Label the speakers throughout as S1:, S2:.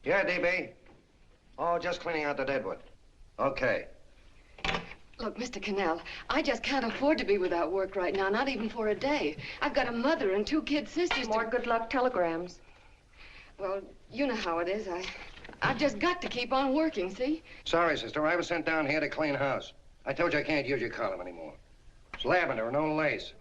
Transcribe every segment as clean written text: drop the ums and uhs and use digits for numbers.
S1: Yeah, DB. Oh, just cleaning out the deadwood. Okay.
S2: Look, Mr. Cannell, I just can't afford to be without work right now, not even for a day. I've got a mother and 2 kid sisters.
S3: More good luck telegrams.
S2: Well, you know how it is. I've just got to keep on working, see?
S1: Sorry, sister. I was sent down here to clean house. I told you I can't use your column anymore. It's lavender and no lace.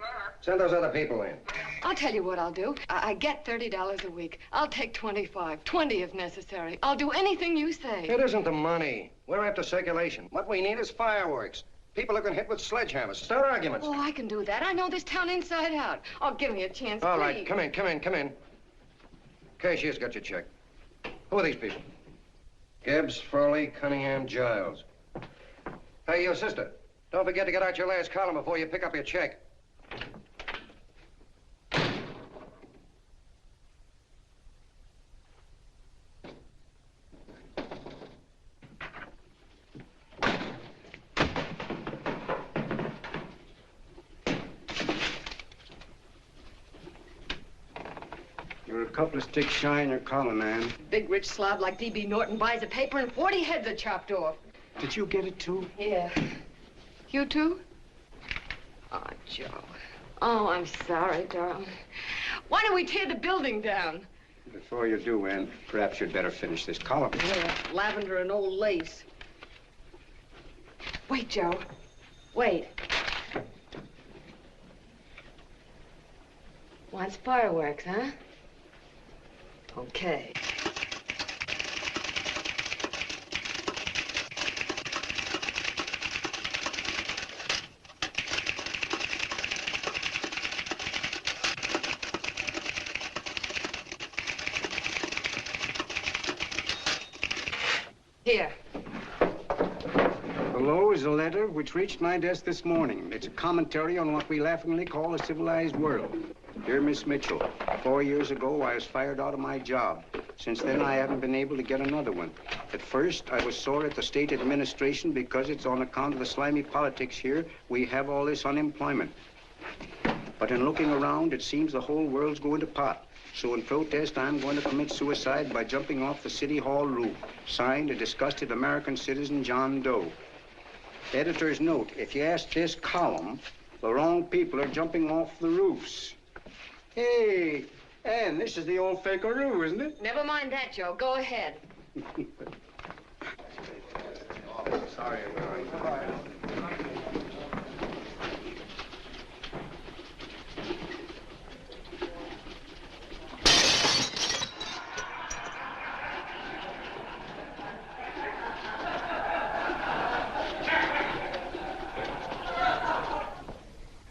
S1: Send those other people in.
S2: I'll tell you what I'll do. I get $30 a week. I'll take 25, 20 if necessary. I'll do anything you say.
S1: It isn't the money. We're after circulation. What we need is fireworks. People are going to hit with sledgehammers. Start arguments.
S2: Oh, I can do that. I know this town inside out. Oh, give me a chance,
S1: All
S2: please.
S1: right, come in. Cashier's got your check. Who are these people? Gibbs, Furley, Cunningham, Giles. Hey, your sister. Don't forget to get out your last column before you pick up your check.
S4: You're a couple of sticks shy in your column, man.
S2: Big rich slob like D.B. Norton buys a paper and 40 heads are chopped off.
S4: Did you get it, too?
S2: Yeah. You too? Oh, Joe. Oh, I'm sorry, darling. Why don't we tear the building down?
S4: Before you do, Ann, perhaps you'd better finish this column.
S2: Yeah, lavender and old lace. Wait, Joe. Wait. Wants fireworks, huh? Okay. Here.
S4: Below is a letter which reached my desk this morning. It's a commentary on what we laughingly call a civilized world. Dear Miss Mitchell, 4 years ago, I was fired out of my job. Since then, I haven't been able to get another one. At first, I was sore at the state administration because it's on account of the slimy politics here we have all this unemployment. But in looking around, it seems the whole world's going to pot. So in protest, I'm going to commit suicide by jumping off the City Hall roof. Signed, a disgusted American citizen, John Doe. Editor's note, if you ask this column, the wrong people are jumping off the roofs. Hey, Ann, this is the old Fakeroo, isn't it?
S2: Never mind that, Joe. Go ahead.
S4: Sorry,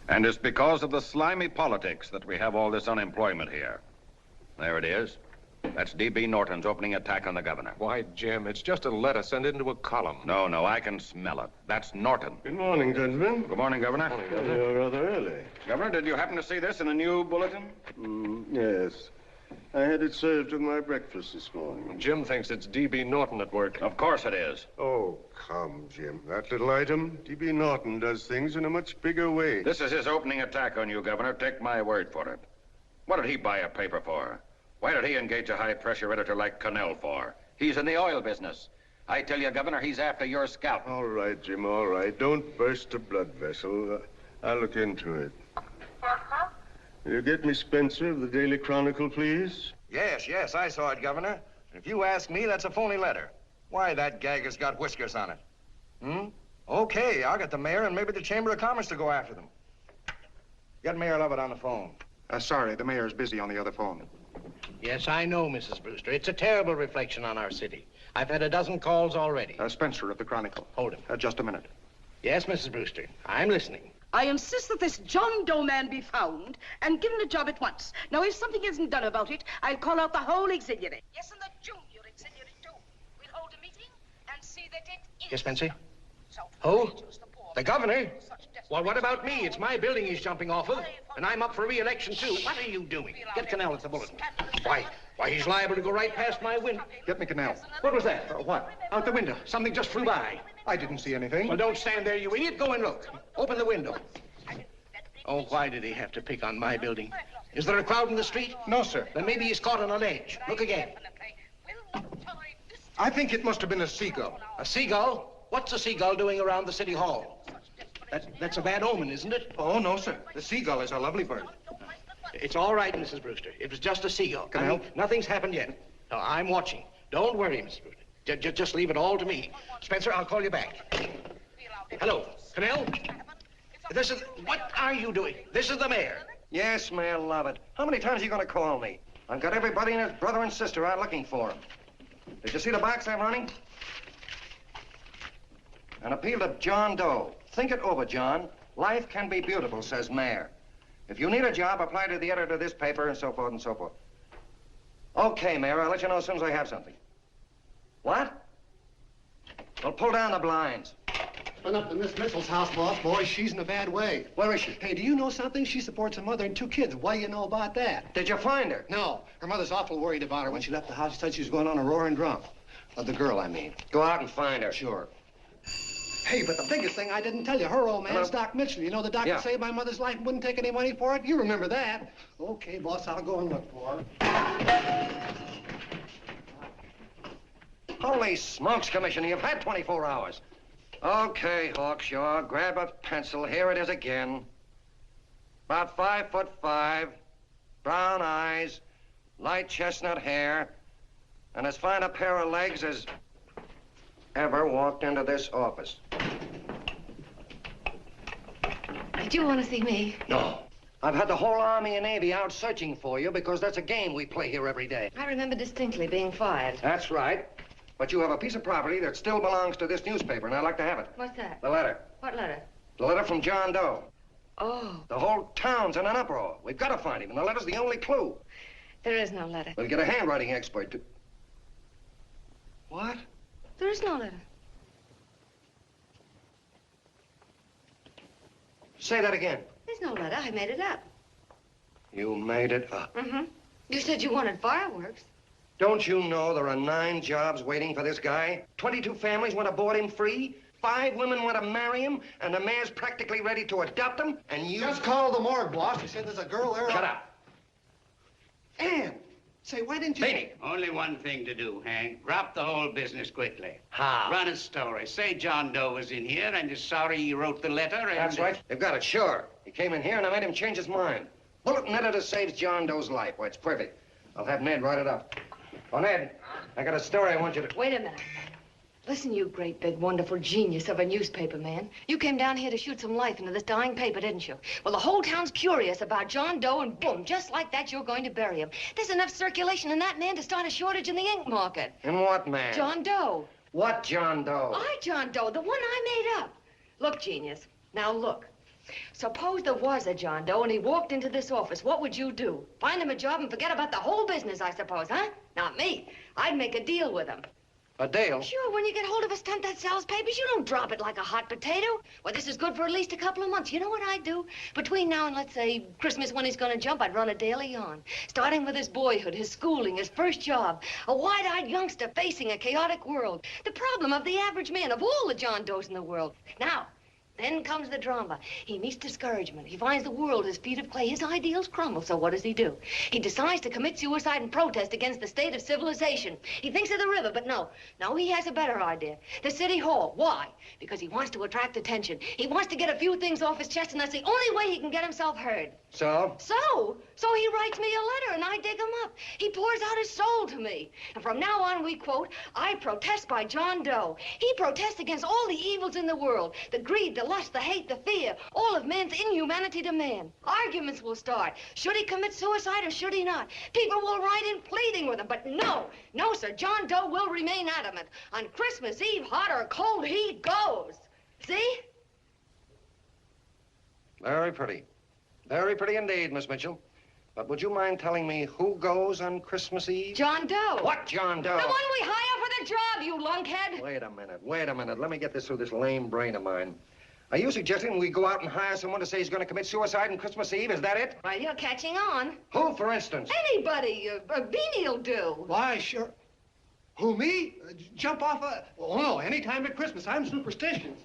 S5: And it's because of the slimy politics that we have all this unemployment here. There it is. That's D.B. Norton's opening attack on the governor.
S6: Why, Jim, it's just a letter sent into a column.
S5: No, I can smell it. That's Norton.
S7: Good morning, gentlemen.
S5: Good morning, Governor.
S6: Morning, Governor.
S7: You're rather early.
S5: Governor, did you happen to see this in the new bulletin?
S7: Yes. I had it served with my breakfast this morning.
S6: Jim thinks it's D.B. Norton at work.
S5: Of course it is.
S7: Oh, come, Jim. That little item, D.B. Norton does things in a much bigger way.
S5: This is his opening attack on you, Governor. Take my word for it. What did he buy a paper for? Why did he engage a high-pressure editor like Cannell for? He's in the oil business. I tell you, Governor, he's after your scalp.
S7: All right, Jim, all right. Don't burst a blood vessel. I'll look into it. Will you get me Spencer of the Daily Chronicle, please?
S1: Yes, I saw it, Governor. If you ask me, that's a phony letter. Why, that gag has got whiskers on it. Okay, I'll get the mayor and maybe the Chamber of Commerce to go after them. Get Mayor Lovett on the phone.
S8: Sorry, the mayor's busy on the other phone.
S9: Yes, I know, Mrs. Brewster. It's a terrible reflection on our city. I've had a dozen calls already.
S8: Spencer of the Chronicle.
S9: Hold him.
S8: Just a minute.
S9: Yes, Mrs. Brewster. I'm listening.
S10: I insist that this John Doe man be found and given a job at once. Now, if something isn't done about it, I'll call out the whole auxiliary. Yes, and the junior auxiliary, too. We'll hold a meeting and see that it is.
S9: Yes, Spencer? Who? The governor? Well, what about me? It's my building he's jumping off of, and I'm up for re-election, too. What are you doing? Get Cannell at the bulletin. Why, he's liable to go right past my window.
S8: Get me Cannell.
S9: What was that?
S8: What?
S9: Out the window. Something just flew by.
S8: I didn't see anything.
S9: Well, don't stand there, you idiot. Go and look. Open the window. Oh, why did he have to pick on my building? Is there a crowd in the street?
S8: No, sir.
S9: Then maybe he's caught on a ledge. Look again.
S10: We'll not tolerate
S8: I think it must have been a seagull.
S9: A seagull? What's a seagull doing around the city hall? That's a bad omen, isn't it?
S8: Oh, no, sir. The seagull is a lovely bird.
S9: It's all right, Mrs. Brewster. It was just a seagull.
S8: Can I help?
S9: Nothing's happened yet. No, I'm watching. Don't worry, Mrs. Brewster. Just leave it all to me. Spencer, I'll call you back. Hello, Canal? What are you doing? This is the mayor.
S1: Yes, Mayor Lovett. How many times are you going to call me? I've got everybody and his brother and sister out looking for him. Did you see the box I'm running? An appeal to John Doe. Think it over, John. Life can be beautiful, says Mayor. If you need a job, apply to the editor of this paper and so forth and so forth. Okay, Mayor, I'll let you know as soon as I have something. What? Well, pull down the blinds.
S3: Been up to Miss Mitchell's house, boss. Boy, she's in a bad way.
S1: Where is she?
S3: Hey, do you know something? She supports a mother and 2 kids. What do you know about that?
S1: Did you find her?
S3: No. Her mother's awful worried about her. When she left the house, she said she was going on a roaring drunk. The girl, I mean.
S1: Go out and find her.
S3: Sure. Hey, but the biggest thing I didn't tell you, her old man's
S1: Hello?
S3: Doc Mitchell. You know the doctor saved my mother's life and wouldn't take any money for it? You remember that. Okay, boss, I'll go and look for her.
S1: Holy smokes, Commissioner, you've had 24 hours. Okay, Hawkshaw, grab a pencil. Here it is again. About 5'5", brown eyes, light chestnut hair, and as fine a pair of legs as ever walked into this office.
S2: Did you want to see me?
S1: No. I've had the whole Army and Navy out searching for you because that's a game we play here every day.
S2: I remember distinctly being fired.
S1: That's right. But you have a piece of property that still belongs to this newspaper, and I'd like to have it.
S2: What's that?
S1: The letter.
S2: What letter?
S1: The letter from John Doe.
S2: Oh,
S1: The whole town's in an uproar. We've got to find him, and the letter's the only clue.
S2: there is no letter.
S1: We'll get a handwriting expert to... What?
S2: There is no letter.
S1: Say that again.
S2: There's no letter. I made it up.
S1: You made it up.
S2: Mm-hmm. You said you wanted fireworks.
S1: Don't you know there are 9 jobs waiting for this guy? 22 families want to board him free. 5 women want to marry him, and the mayor's practically ready to adopt him, and you...
S3: Just call the morgue, boss. He said there's a girl there.
S1: Shut up.
S3: Ann! Say, why didn't you...
S1: Beanie.
S11: Only one thing to do, Hank. Drop the whole business quickly.
S1: How?
S11: Run a story. Say John Doe was in here and is sorry he wrote the letter and...
S1: That's right. They've got it, sure. He came in here, and I made him change his mind. Bulletin editor saves John Doe's life. Why, it's perfect. I'll have Ned write it up. Oh, Ned, I got a story I want you to...
S2: Wait a minute. Listen, you great, big, wonderful genius of a newspaper man. You came down here to shoot some life into this dying paper, didn't you? Well, the whole town's curious about John Doe, and boom, just like that, you're going to bury him. There's enough circulation in that man to start a shortage in the ink market.
S1: In what, man?
S2: John Doe.
S1: What John Doe?
S2: John Doe, the one I made up. Look, genius, now look. Suppose there was a John Doe and he walked into this office. What would you do? Find him a job and forget about the whole business, I suppose, huh? Not me. I'd make a deal with him.
S1: A deal?
S2: Sure, when you get hold of a stunt that sells papers, you don't drop it like a hot potato. Well, this is good for at least a couple of months. You know what I'd do? Between now and, let's say, Christmas when he's gonna jump, I'd run a daily on. Starting with his boyhood, his schooling, his first job. A wide-eyed youngster facing a chaotic world. The problem of the average man, of all the John Does in the world. Now, then comes the drama. He meets discouragement. He finds the world his feet of clay. His ideals crumble. So what does he do? He decides to commit suicide and protest against the state of civilization. He thinks of the river, but no. No, he has a better idea. The city hall. Why? Because he wants to attract attention. He wants to get a few things off his chest, and that's the only way he can get himself heard.
S1: So?
S2: So he writes me a letter, and I dig him up. He pours out his soul to me. And from now on, we quote, I protest by John Doe. He protests against all the evils in the world. The greed, the lust, the hate, the fear. All of man's inhumanity to man. Arguments will start. Should he commit suicide or should he not? People will write in pleading with him. But no, sir. John Doe will remain adamant. On Christmas Eve, hot or cold, he goes. See?
S1: Very pretty. Very pretty indeed, Miss Mitchell. But would you mind telling me who goes on Christmas Eve?
S2: John Doe.
S1: What John Doe?
S2: The one we hire for the job, you lunkhead.
S1: Wait a minute. Let me get this through this lame brain of mine. Are you suggesting we go out and hire someone to say he's going to commit suicide on Christmas Eve? Is that it?
S2: Well, you're catching on.
S1: Who, for instance?
S2: Anybody. Beanie'll do.
S3: Why, sure. Who, me? Jump off a... Oh, no, any time at Christmas. I'm superstitious.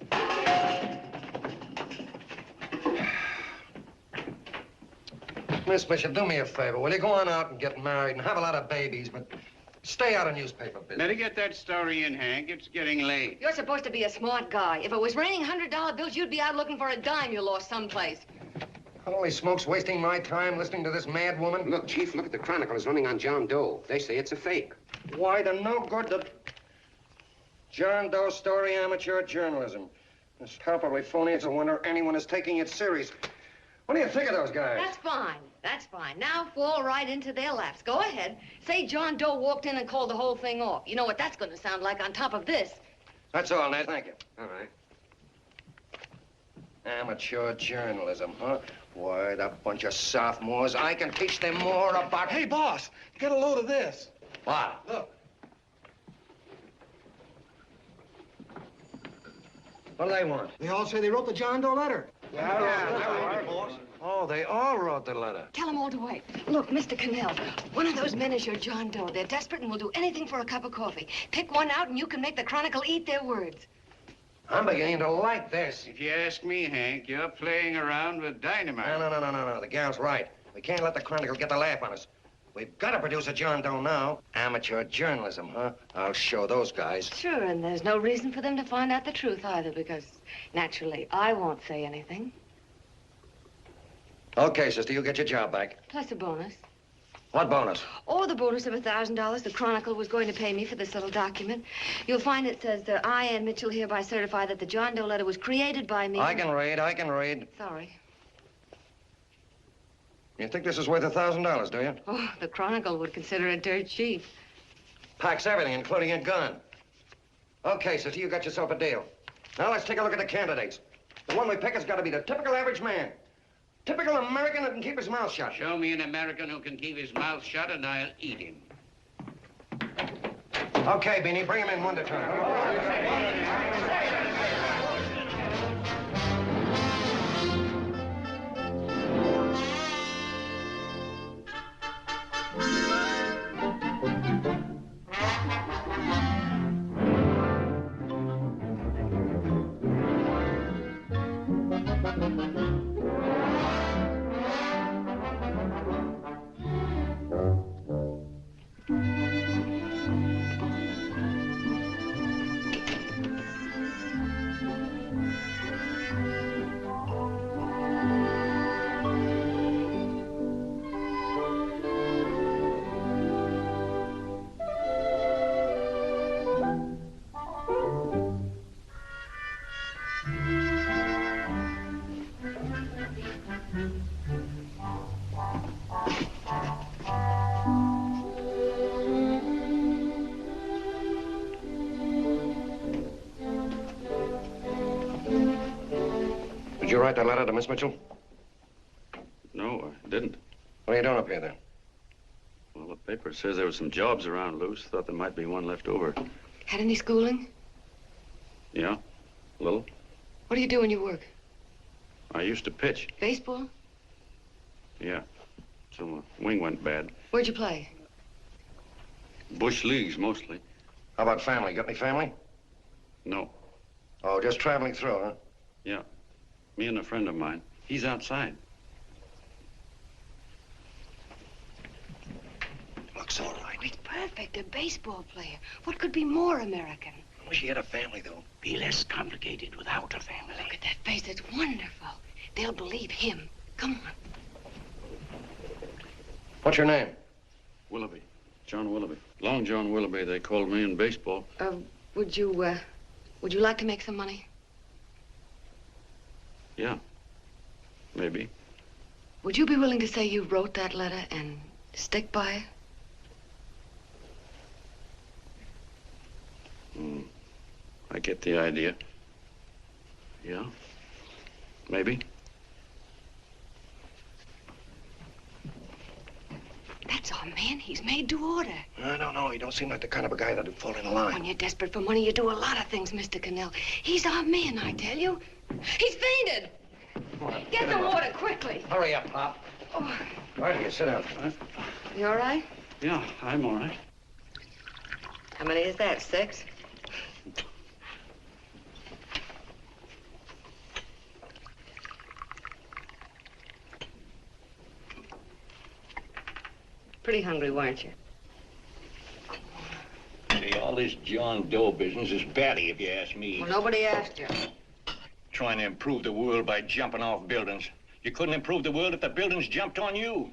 S1: Miss Bishop, do me a favor. Will you go on out and get married and have a lot of babies, but
S9: Stay out of newspaper business.
S11: Better get that story in, Hank. It's getting late.
S2: You're supposed to be a smart guy. If it was raining $100 bills, you'd be out looking for a dime you lost someplace.
S9: Holy smokes, wasting my time listening to this mad woman.
S4: Look, Chief, look at the Chronicle. It's running on John Doe. They say it's a fake.
S9: Why, the no good, the John Doe story, amateur journalism. It's palpably phony. It's a wonder anyone is taking it serious. What do you think of those guys?
S2: That's fine. That's fine. Now fall right into their laps. Go ahead. Say John Doe walked in and called the whole thing off. You know what that's going to sound like on top of this.
S9: That's all, Ned. Thank you. All right. Amateur journalism, huh? Why, that bunch of sophomores, I can teach them more about...
S8: Hey, boss, get a load of this.
S9: What?
S8: Look.
S9: What do they want?
S3: They all say they wrote the John Doe letter.
S9: Oh, they all wrote the letter.
S2: Tell them all to wait. Look, Mr. Cannell, one of those men is your John Doe. They're desperate and will do anything for a cup of coffee. Pick one out and you can make the Chronicle eat their words.
S9: I'm beginning to like this.
S11: If you ask me, Hank, you're playing around with dynamite.
S9: No. The gal's right. We can't let the Chronicle get the laugh on us. We've got to produce a John Doe now. Amateur journalism, huh? I'll show those guys.
S2: Sure, and there's no reason for them to find out the truth either, because naturally, I won't say anything.
S9: Okay, sister, you get your job back.
S2: Plus a bonus.
S9: What bonus?
S2: Oh, the bonus of $1,000 the Chronicle was going to pay me for this little document. You'll find it says that I, Ann Mitchell, hereby certify that the John Doe letter was created by me.
S9: I can read.
S2: Sorry.
S9: You think this is worth $1,000, do you?
S2: Oh, the Chronicle would consider it dirt cheap.
S9: Packs everything, including a gun. Okay, sister, you got yourself a deal. Now let's take a look at the candidates. The one we pick has got to be the typical average man. Typical American that can keep his mouth shut.
S11: Show me an American who can keep his mouth shut and I'll eat him.
S9: Okay, Beanie, bring him in one at a time. Did you write that letter to Miss Mitchell?
S12: No, I didn't.
S9: What are you doing up here, then?
S12: Well, the paper says there were some jobs around loose. Thought there might be one left over.
S2: Had any schooling?
S12: Yeah, a little.
S2: What do you do when you work?
S12: I used to pitch.
S2: Baseball?
S12: Yeah, so my wing went bad.
S2: Where'd you play?
S12: Bush leagues, mostly.
S9: How about family? Got any family?
S12: No.
S9: Oh, just traveling through, huh?
S12: Yeah, me and a friend of mine. He's outside.
S9: Looks all right.
S2: It's perfect, a baseball player. What could be more American?
S9: I wish he had a family, though.
S11: Be less complicated without a family.
S2: Look at that face, it's wonderful. They'll believe him. Come on.
S9: What's your name?
S12: Willoughby. John Willoughby. Long John Willoughby, they called me in baseball.
S2: Would you like to make some money?
S12: Yeah, maybe.
S2: Would you be willing to say you wrote that letter and stick by it?
S12: I get the idea. Yeah, maybe.
S2: That's our man. He's made to order.
S9: I don't know. He don't seem like the kind of a guy that'd fall in line.
S2: When you're desperate for money, you do a lot of things, Mr. Cannell. He's our man, I tell you. He's fainted. Get the water quickly.
S9: Hurry up, Pop.
S2: Oh.
S9: Right here, sit down.
S2: You all right?
S12: Yeah, I'm all right.
S2: How many is that, 6? Pretty hungry, weren't you?
S9: All this John Doe business is batty, if you ask me.
S2: Well, nobody asked you.
S9: Trying to improve the world by jumping off buildings. You couldn't improve the world if the buildings jumped on you.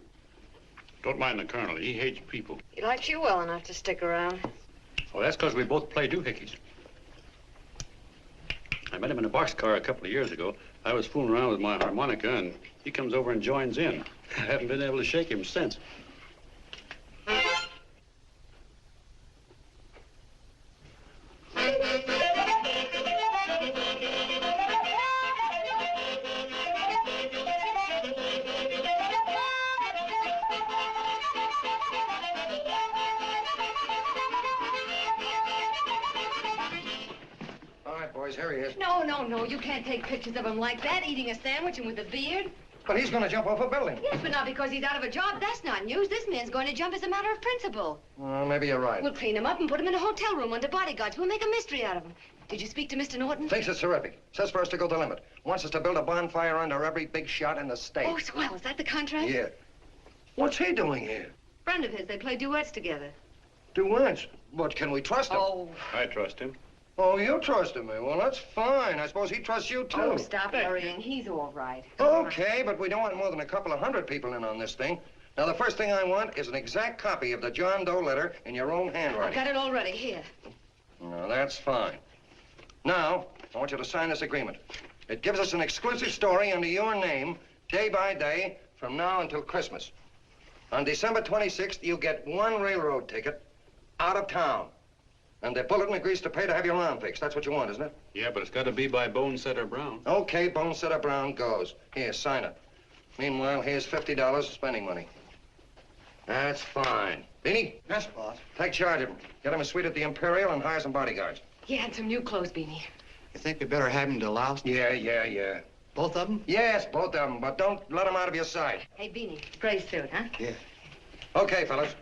S12: Don't mind the colonel. He hates people.
S2: He likes you well enough to stick around.
S12: Well, that's because we both play doohickeys. I met him in a boxcar a couple of years ago. I was fooling around with my harmonica, and he comes over and joins in. I haven't been able to shake him since.
S1: Here he is.
S2: No, you can't take pictures of him like that, eating a sandwich and with a beard.
S1: But he's going to jump off a building.
S2: Yes, but not because he's out of a job. That's not news. This man's going to jump as a matter of principle.
S1: Well, maybe you're right.
S2: We'll clean him up and put him in a hotel room under bodyguards. We'll make a mystery out of him. Did you speak to Mr. Norton?
S1: Thinks it's terrific. Says for us to go the limit. Wants us to build a bonfire under every big shot in the state.
S2: Oh, swell. Is that the contract?
S1: Yeah. What's he doing here?
S2: Friend of his. They play duets together.
S1: Duets? But can we trust him?
S2: Oh.
S12: I trust him.
S1: Oh, you trusted me. Well, that's fine. I suppose he trusts you, too.
S2: Oh, stop worrying. He's all right.
S1: Okay, but we don't want more than a couple of hundred people in on this thing. Now, the first thing I want is an exact copy of the John Doe letter in your own handwriting.
S2: I've got it already. Here.
S1: No, that's fine. Now, I want you to sign this agreement. It gives us an exclusive story under your name, day by day, from now until Christmas. On December 26th, you get one railroad ticket out of town. And the bulletin agrees to pay to have your arm fixed. That's what you want, isn't it?
S12: Yeah, but it's got to be by Bonesetter Brown.
S1: Okay, Bonesetter Brown goes. Here, sign it. Meanwhile, here's $50 of spending money. That's fine. Beanie?
S3: Yes, boss.
S1: Take charge of him. Get him a suite at the Imperial and hire some bodyguards.
S2: Yeah, and some new clothes, Beanie.
S3: You think we better have him to Laos?
S1: Yeah.
S3: Both of them?
S1: Yes, both of them, but don't let them out of your sight.
S2: Hey, Beanie, gray suit, huh?
S3: Yeah.
S1: Okay, fellas.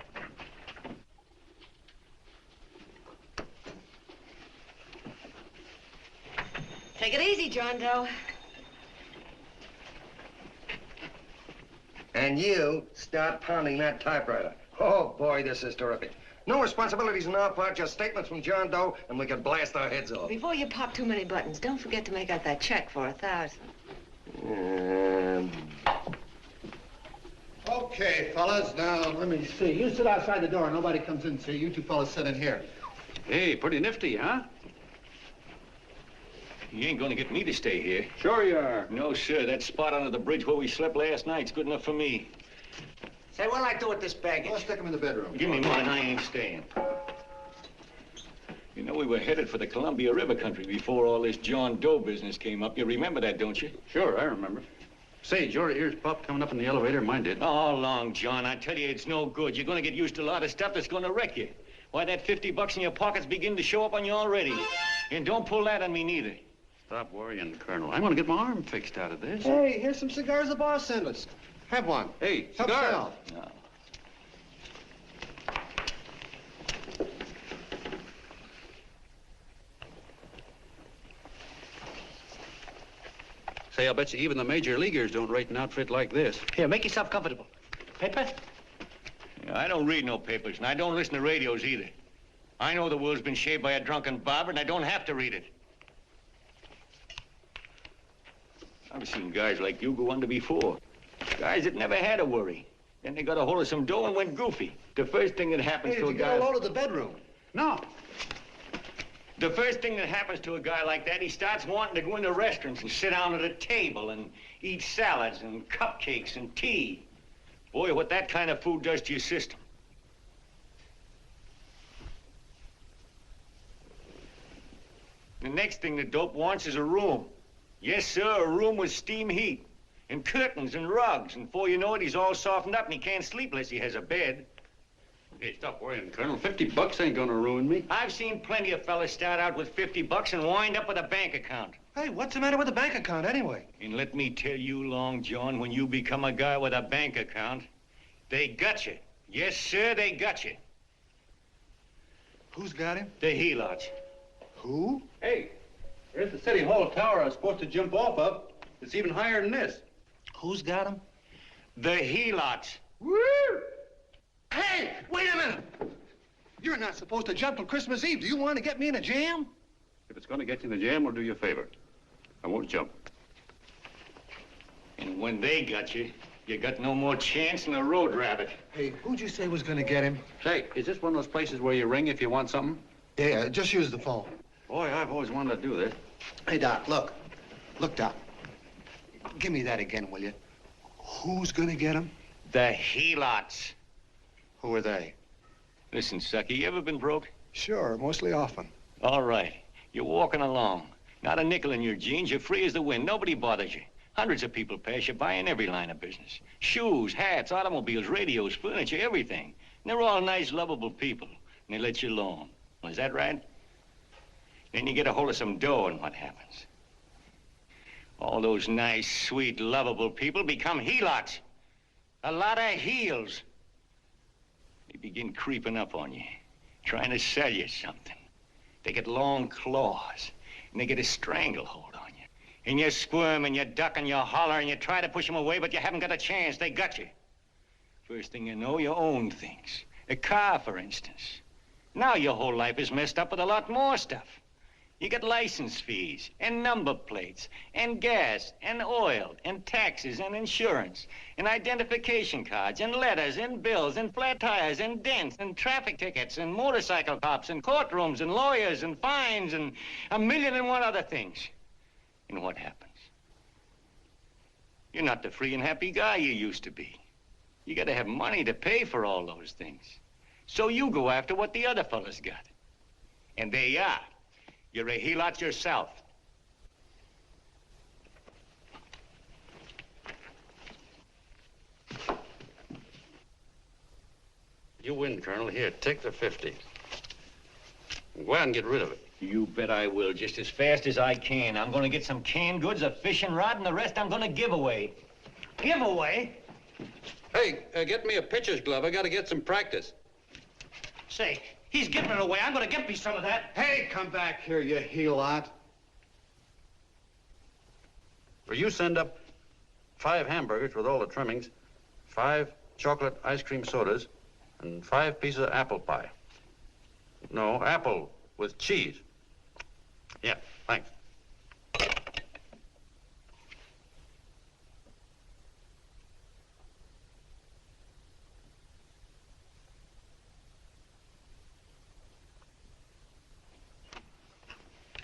S2: Take it easy, John Doe.
S1: And you start pounding that typewriter. Oh, boy, this is terrific. No responsibilities on our part, just statements from John Doe, and we can blast our heads off.
S2: Before you pop too many buttons, don't forget to make out that check for $1,000.
S3: Okay, fellas, now let me see. You sit outside the door. Nobody comes in, see? You two fellas sit in here.
S12: Hey, pretty nifty, huh?
S9: You ain't gonna get me to stay here.
S12: Sure you are.
S9: No, sir. That spot under the bridge where we slept last night's good enough for me.
S4: Say, what'll I do with this baggage?
S3: Let's stick him in the bedroom.
S9: Give me mine. I ain't staying. You know, we were headed for the Columbia River country before all this John Doe business came up. You remember that, don't you?
S12: Sure, I remember. Say, your ears popped coming up in the elevator. Mine did.
S9: All along, John. I tell you, it's no good. You're gonna get used to a lot of stuff that's gonna wreck you. Why, that $50 in your pockets begin to show up on you already. And don't pull that on me, neither.
S12: Stop worrying, Colonel. I'm going to get my arm fixed out of this.
S3: Hey, here's some cigars the boss sent us. Have one.
S12: Hey,
S3: Help
S12: cigars.
S3: yourself.
S9: No.
S12: Say, I'll bet you even the major leaguers don't rate an outfit like this.
S4: Here, make yourself comfortable. Paper?
S9: I don't read no papers, and I don't listen to radios either. I know the world's been shaped by a drunken barber, and I don't have to read it. I've seen guys like you go under before. Guys that never had a worry. Then they got a hold of some dough and went goofy. The first thing that happens
S3: Hey,
S9: to
S3: did
S9: a
S3: you
S9: guy...
S3: get a load of the bedroom?
S12: No.
S9: The first thing that happens to a guy like that, he starts wanting to go into restaurants and sit down at a table and eat salads and cupcakes and tea. Boy, what that kind of food does to your system. The next thing the dope wants is a room. Yes, sir, a room with steam heat and curtains and rugs. And before you know it, he's all softened up and he can't sleep unless he has a bed.
S12: Hey, stop worrying, Colonel. $50 ain't gonna ruin me.
S9: I've seen plenty of fellas start out with $50 and wind up with a bank account.
S8: Hey, what's the matter with the bank account anyway?
S9: And let me tell you, Long John, when you become a guy with a bank account, they got you. Yes, sir, they got you.
S8: Who's got him?
S9: The helots.
S8: Who?
S12: Hey, there's the City Hall tower I was supposed to jump off of. It's even higher than this.
S8: Who's got him?
S9: The helots.
S8: Woo! Hey, wait a minute!
S3: You're not supposed to jump till Christmas Eve. Do you want to get me in a jam?
S12: If it's going to get you in the jam, we'll do you a favor. I won't jump.
S13: And when they got you, you got no more chance than a road rabbit.
S8: Hey, who'd you say was gonna get him?
S12: Say, is this one of those places where you ring if you want something?
S8: Yeah, just use the phone.
S12: Boy, I've always wanted to do this.
S3: Hey, Doc, look. Look, Doc. Give me that again, will you? Who's gonna get him?
S13: The helots.
S3: Who are they?
S13: Listen, sucker, you ever been broke?
S3: Sure, mostly often.
S13: All right. You're walking along. Not a nickel in your jeans. You're free as the wind. Nobody bothers you. Hundreds of people pass you by in every line of business. Shoes, hats, automobiles, radios, furniture, everything. And they're all nice, lovable people. And they let you alone. Well, is that right? Then you get a hold of some dough, and what happens? All those nice, sweet, lovable people become helots. A lot of heels. They begin creeping up on you, trying to sell you something. They get long claws, and they get a stranglehold on you. And you squirm, and you duck, and you holler, and you try to push them away, but you haven't got a chance. They got you. First thing you know, you own things. A car, for instance. Now your whole life is messed up with a lot more stuff. You get license fees, and number plates, and gas, and oil, and taxes, and insurance, and identification cards, and letters, and bills, and flat tires, and dents, and traffic tickets, and motorcycle cops, and courtrooms, and lawyers, and fines, and a million and one other things. And what happens? You're not the free and happy guy you used to be. You gotta have money to pay for all those things. So you go after what the other fellas got. And there you are. You're a helot yourself.
S12: You win, Colonel. Here, take the 50. Go out and get rid of it.
S13: You bet I will, just as fast as I can. I'm gonna get some canned goods, a fishing rod, and the rest I'm gonna give away. Give away?
S12: Hey, get me a pitcher's glove. I gotta get some practice.
S13: Say, he's giving it away. I'm gonna get me some of that.
S3: Hey, come back here, you helot.
S12: Well, you send up 5 hamburgers with all the trimmings, 5 chocolate ice cream sodas, and 5 pieces of apple pie. No, apple with cheese. Yeah, thanks.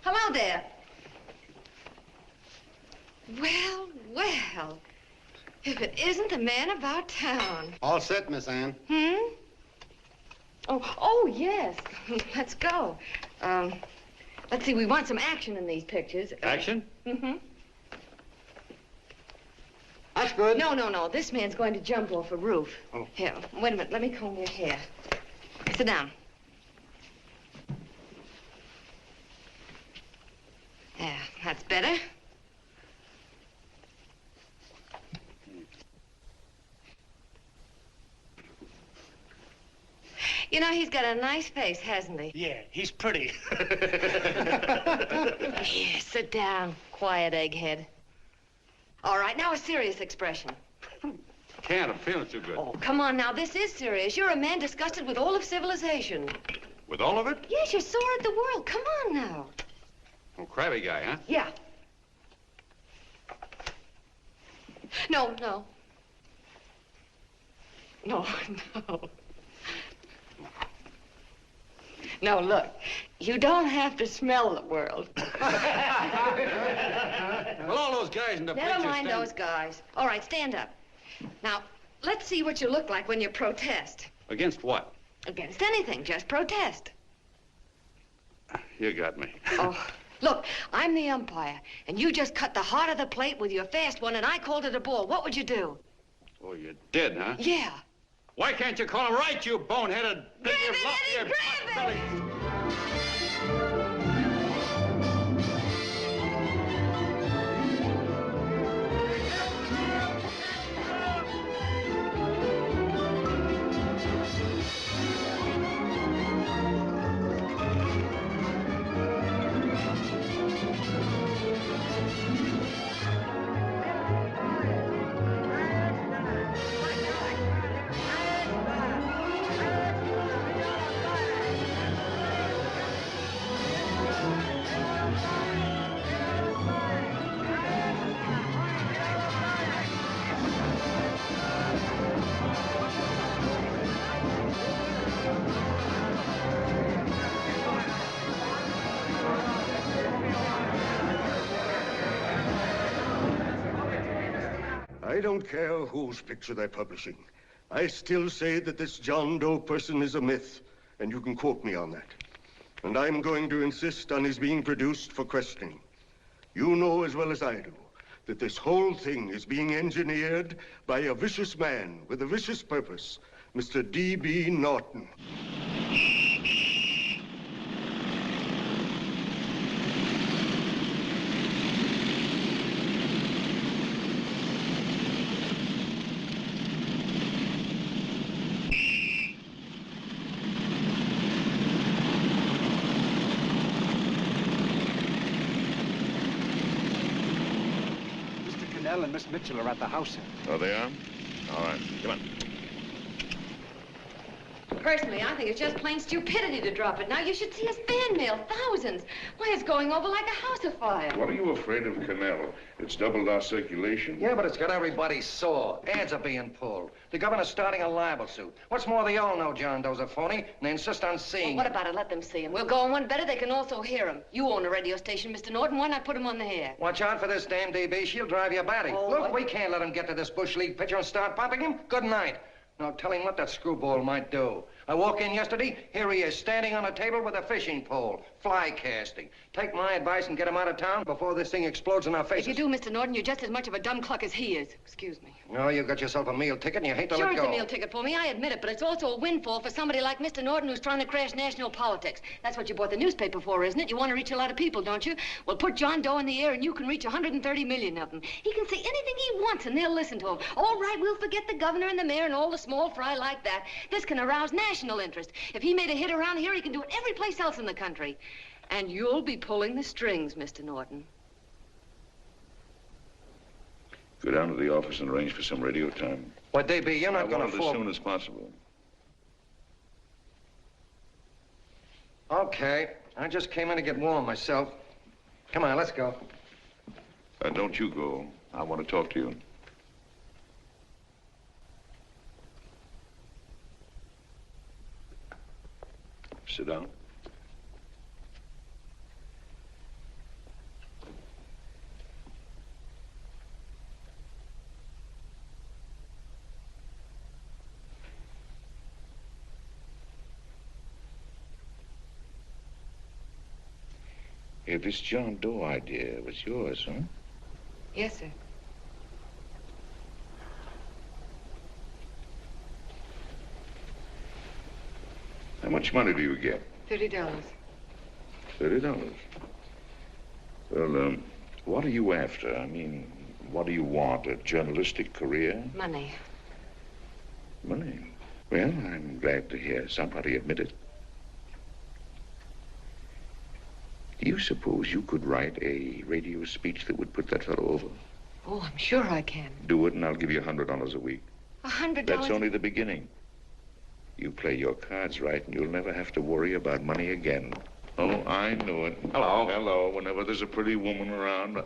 S2: Hello there. Well, well. If it isn't the man about town.
S3: All set, Miss Ann.
S2: Oh, yes. Let's go. Let's see, we want some action in these pictures.
S12: Action?
S3: That's good.
S2: No. This man's going to jump off a roof.
S3: Oh.
S2: Here, wait a minute. Let me comb your hair. Sit down. There, that's better. You know, he's got a nice face, hasn't he?
S13: Yeah, he's pretty.
S2: Here, sit down. Quiet, egghead. All right, now a serious expression.
S12: Can't. I'm feeling too good.
S2: Oh, come on now. This is serious. You're a man disgusted with all of civilization.
S12: With all of it?
S2: Yes, you're sore at the world. Come on now.
S12: Oh, crabby guy, huh?
S2: Yeah. No. No, look. You don't have to smell the world.
S12: Well, all those guys in the picture
S2: Never mind those guys. All right, stand up. Now, let's see what you look like when you protest.
S12: Against what?
S2: Against anything. Just protest.
S12: You got me.
S2: Oh, look, I'm the umpire, and you just cut the heart of the plate with your fast one, and I called it a ball. What would you do?
S12: Oh, you did, huh?
S2: Yeah.
S12: Why can't you call him right, you boneheaded...
S2: Grab it, Eddie, grab it!
S7: I don't care whose picture they're publishing. I still say that this John Doe person is a myth, and you can quote me on that. And I'm going to insist on his being produced for questioning. You know as well as I do that this whole thing is being engineered by a vicious man with a vicious purpose, Mr. D.B. Norton.
S4: And Miss Mitchell are at the house, sir.
S5: Oh, they are? All right, come on.
S2: Personally, I think it's just plain stupidity to drop it. Now, you should see his fan mail, thousands. Why, it's going over like a house afire.
S14: What are you afraid of, Canal? It's doubled our circulation.
S1: Yeah, but it's got everybody sore. Ads are being pulled. The governor's starting a libel suit. What's more, they all know John Doe's a phony, and they insist on seeing
S2: Well, what about it? Let them see him. We'll go on one better. They can also hear him. You own a radio station, Mr. Norton. Why not put him on the air?
S1: Watch out for this damn DB. She'll drive you batty.
S2: Oh,
S1: Look, we can't let him get to this Bush League pitcher and start pumping him. Good night. Now, tell him what that screwball might do. I walk in yesterday, here he is, standing on a table with a fishing pole, fly casting. Take my advice and get him out of town before this thing explodes in our faces.
S2: If you do, Mr. Norton, you're just as much of a dumb cluck as he is. Excuse me.
S1: No, you got yourself a meal ticket and you hate to
S2: Sure,
S1: let go.
S2: it's a meal ticket for me, I admit it, but it's also a windfall for somebody like Mr. Norton who's trying to crash national politics. That's what you bought the newspaper for, isn't it? You want to reach a lot of people, don't you? Well, put John Doe in the air and you can reach 130 million of them. He can say anything he wants and they'll listen to him. All right, we'll forget the governor and the mayor and all the small fry like that. This can arouse national interest. If he made a hit around here, he can do it every place else in the country. And you'll be pulling the strings, Mr. Norton.
S14: Go down to the office and arrange for some radio time.
S1: Why, DB, you're not going to
S14: as
S1: fall...
S14: soon as possible.
S1: Okay. I just came in to get warm myself. Come on, let's go.
S14: Don't you go. I want to talk to you. Sit down. Hey, this John Doe idea was yours, huh?
S2: Yes, sir.
S14: How much money do you get?
S2: $30.
S14: $30. Well, what are you after? I mean, what do you want? A journalistic career?
S2: Money.
S14: Money? Well, I'm glad to hear somebody admit it. Do you suppose you could write a radio speech that would put that fellow over?
S2: Oh, I'm sure I can.
S14: Do it, and I'll give you $100 a week.
S2: $100?
S14: That's only the beginning. You play your cards right, and you'll never have to worry about money again. Oh, I know it. Hello. Hello. Whenever there's a pretty woman around.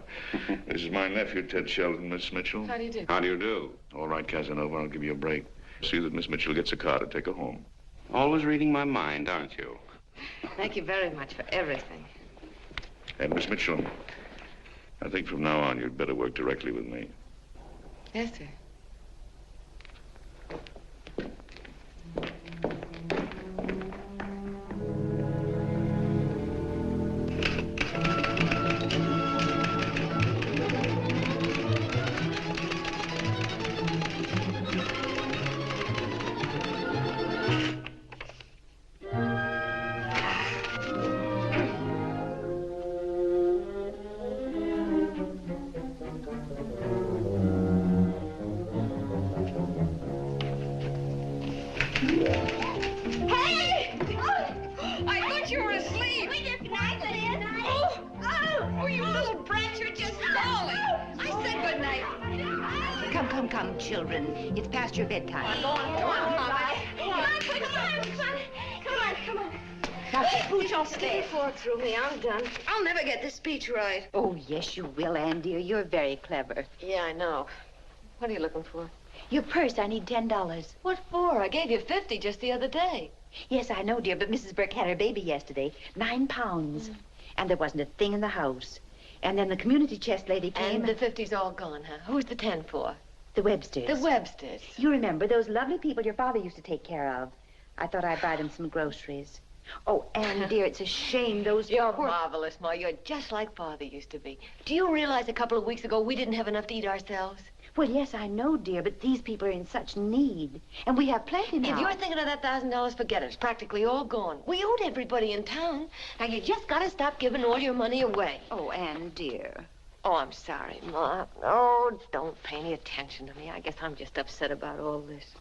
S14: This is my nephew, Ted Sheldon, Miss Mitchell.
S2: How do you do?
S14: How do you do? All right, Casanova, I'll give you a break. See that Miss Mitchell gets a car to take her home.
S11: Always reading my mind, aren't you?
S2: Thank you very much for everything.
S14: And Miss Mitchell, I think from now on you'd better work directly with me.
S2: Yes, sir.
S15: Come, children. It's past your bedtime.
S2: Come on, Mama. Come on.
S15: Now, pooch off
S2: Stick your fork through me. I'm done. I'll never get this speech right.
S15: Oh, yes, you will, Ann, dear. You're very clever.
S2: Yeah, I know. What are you looking for?
S15: Your purse. I need $10.
S2: What for? I gave you 50 just the other day.
S15: Yes, I know, dear, but Mrs. Burke had her baby yesterday. 9 pounds. And there wasn't a thing in the house. And then the community chest lady came.
S2: And the 50's all gone, huh? Who's the 10 for?
S15: The Websters.
S2: The Websters.
S15: You remember those lovely people your father used to take care of. I thought I'd buy them some groceries. Oh, Anne, dear, it's a shame those
S2: You're
S15: poor...
S2: marvelous, Ma. You're just like Father used to be. Do you realize a couple of weeks ago we didn't have enough to eat ourselves?
S15: Well, yes, I know, dear, but these people are in such need. And we have plenty now.
S2: If you're thinking of that $1,000, forget it. It's practically all gone. We owed everybody in town. Now, you just gotta stop giving all your money away.
S15: Oh, Anne, dear.
S2: Oh, I'm sorry, Ma. Oh, don't pay any attention to me. I guess I'm just upset about all this.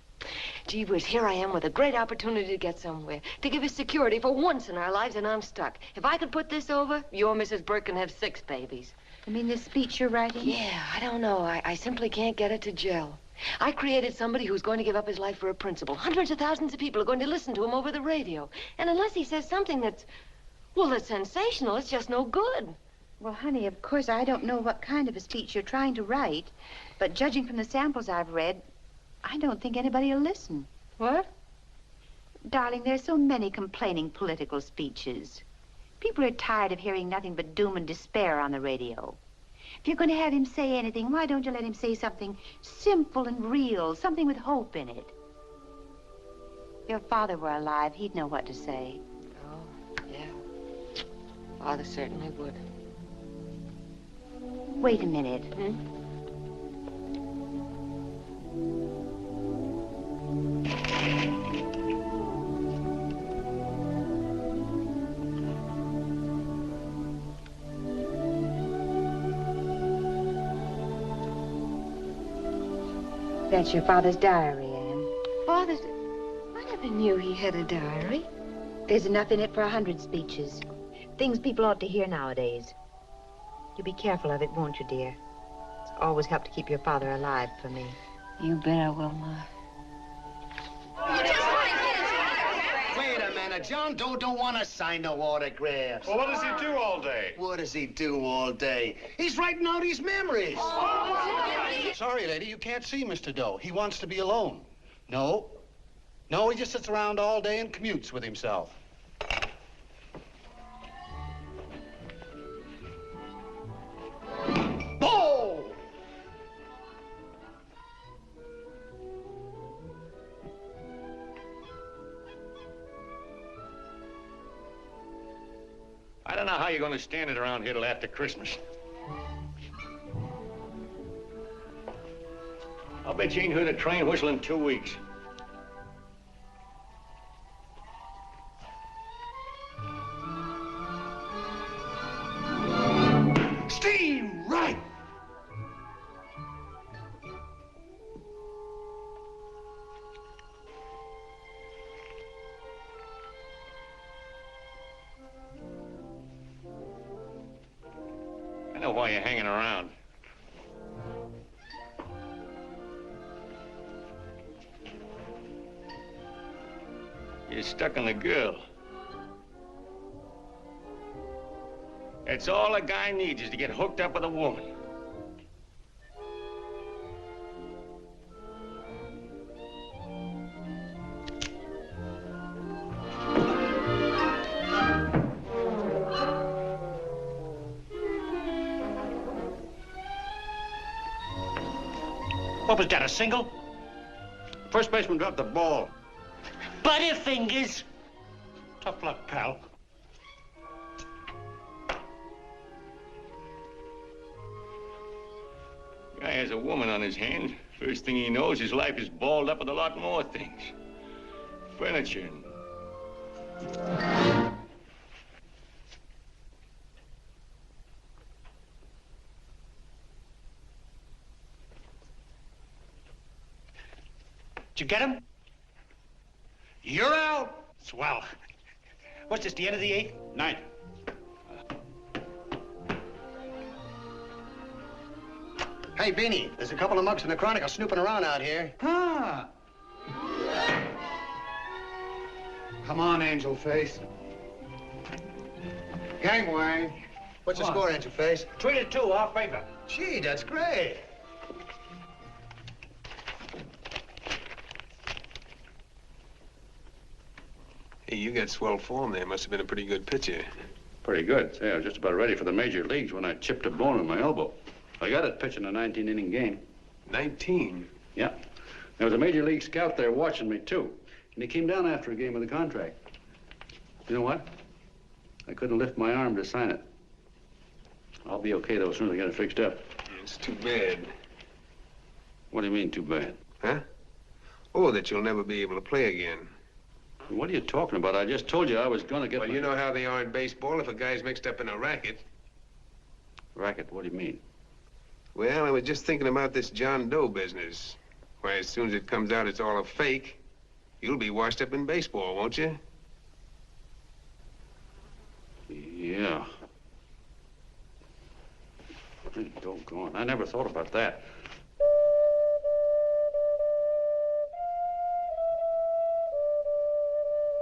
S2: Gee whiz, here I am with a great opportunity to get somewhere, to give us security for once in our lives, and I'm stuck. If I could put this over, your Mrs. Burke can have 6 babies.
S15: You mean this speech you're writing?
S2: Yeah, I don't know. I simply can't get it to gel. I created somebody who's going to give up his life for a principle. Hundreds of thousands of people are going to listen to him over the radio. And unless he says something that's sensational, it's just no good.
S15: Well, honey, of course, I don't know what kind of a speech you're trying to write, but judging from the samples I've read, I don't think anybody will listen.
S2: What?
S15: Darling, there's so many complaining political speeches. People are tired of hearing nothing but doom and despair on the radio. If you're going to have him say anything, why don't you let him say something simple and real, something with hope in it? If your father were alive, he'd know what to say.
S2: Oh, yeah. Father certainly would.
S15: Wait a minute. That's your father's diary, Anne.
S2: Father's... I never knew he had a diary.
S15: There's enough in it for 100 speeches. Things people ought to hear nowadays. You'll be careful of it, won't you, dear? It's always helped to keep your father alive for me.
S2: You bet I will, Ma.
S3: Wait a minute. John Doe don't want to sign no autographs.
S6: Well, what does he do all day?
S3: What does he do all day? He's writing out his memories. Sorry, lady, you can't see Mr. Doe. He wants to be alone. No. No, he just sits around all day and commutes with himself. Oh!
S13: I don't know how you're going to stand it around here till after Christmas. I'll bet you ain't heard a train whistle in 2 weeks.
S3: Steam right!
S13: I know why you're hanging around. You're stuck on the girl. That's all a guy needs is to get hooked up with a woman.
S11: What was that, a single?
S12: First baseman dropped the ball.
S11: Butterfingers. Tough luck, pal.
S13: Guy has a woman on his hands. First thing he knows, his life is balled up with a lot more things. Furniture and...
S11: Did you get him? You're out. Swell. What's this, the end of the 8th?
S12: 9th.
S3: Hey, Beanie, there's a couple of mugs from the Chronicle snooping around out here.
S4: Huh. Come on, Angel Face. Gangway.
S3: What's the score, Angel Face?
S11: 3-2, our favor.
S3: Gee, that's great.
S6: Hey, you got swell form there. Must have been a pretty good pitcher.
S12: Pretty good. Say, I was just about ready for the major leagues when I chipped a bone in my elbow. I got it pitching a 19-inning game.
S6: 19?
S12: Yeah. There was a major league scout there watching me, too. And he came down after a game of the contract. You know what? I couldn't lift my arm to sign it. I'll be okay, though, as soon as I get it fixed up.
S6: It's too bad.
S12: What do you mean, too bad?
S6: Huh? Oh, that you'll never be able to play again.
S12: What are you talking about? I just told you I was going to get
S6: Well, you know how they are in baseball if a guy's mixed up in a racket.
S12: Racket? What do you mean?
S6: Well, I was just thinking about this John Doe business. Why, as soon as it comes out it's all a fake, you'll be washed up in baseball, won't you?
S12: Yeah. Hey, doggone. I never thought about that.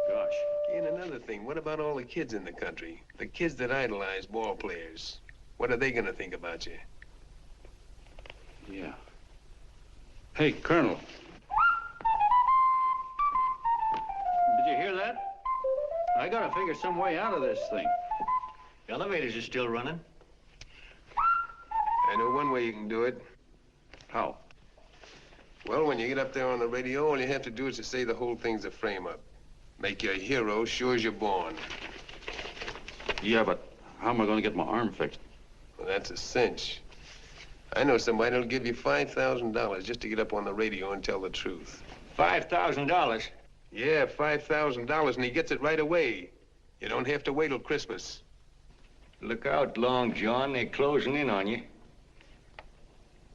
S12: Gosh.
S6: And another thing, what about all the kids in the country? The kids that idolize ball players. What are they gonna think about you?
S12: Yeah. Hey, Colonel. Did you hear that? I gotta figure some way out of this thing.
S13: The elevators are still running.
S6: I know one way you can do it.
S12: How?
S6: Well, when you get up there on the radio, all you have to do is to say the whole thing's a frame-up. Make you a hero sure as you're born.
S12: Yeah, but how am I gonna get my arm fixed?
S6: Well, that's a cinch. I know somebody that'll give you $5,000 just to get up on the radio and tell the truth.
S13: $5,000?
S6: Yeah, $5,000, and he gets it right away. You don't have to wait till Christmas.
S13: Look out, Long John. They're closing in on you.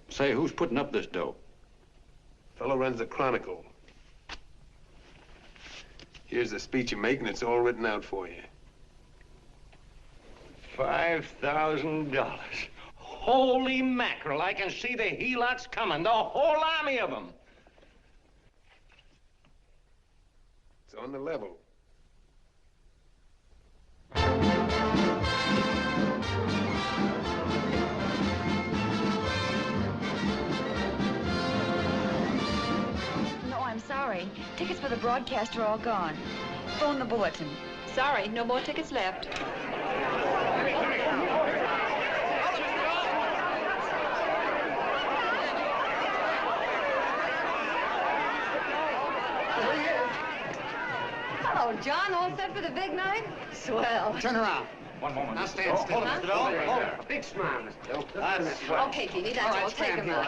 S12: Say, who's putting up this dough?
S6: Fellow runs the Chronicle. Here's the speech you make, and it's all written out for you.
S13: $5,000. Holy mackerel, I can see the helots coming, the whole army of them.
S6: It's on the level.
S16: No, I'm sorry. Tickets for the broadcast are all gone. Phone the bulletin. Sorry, no more tickets left.
S2: Hello, John. All set for the big night? Swell.
S9: Turn around. One moment. Now stand still.
S2: Huh?
S9: Mr. Doe. Hold it. A big smile, Mr. Doe. That's swell.
S2: Okay, Jeannie, that's all. Take him out.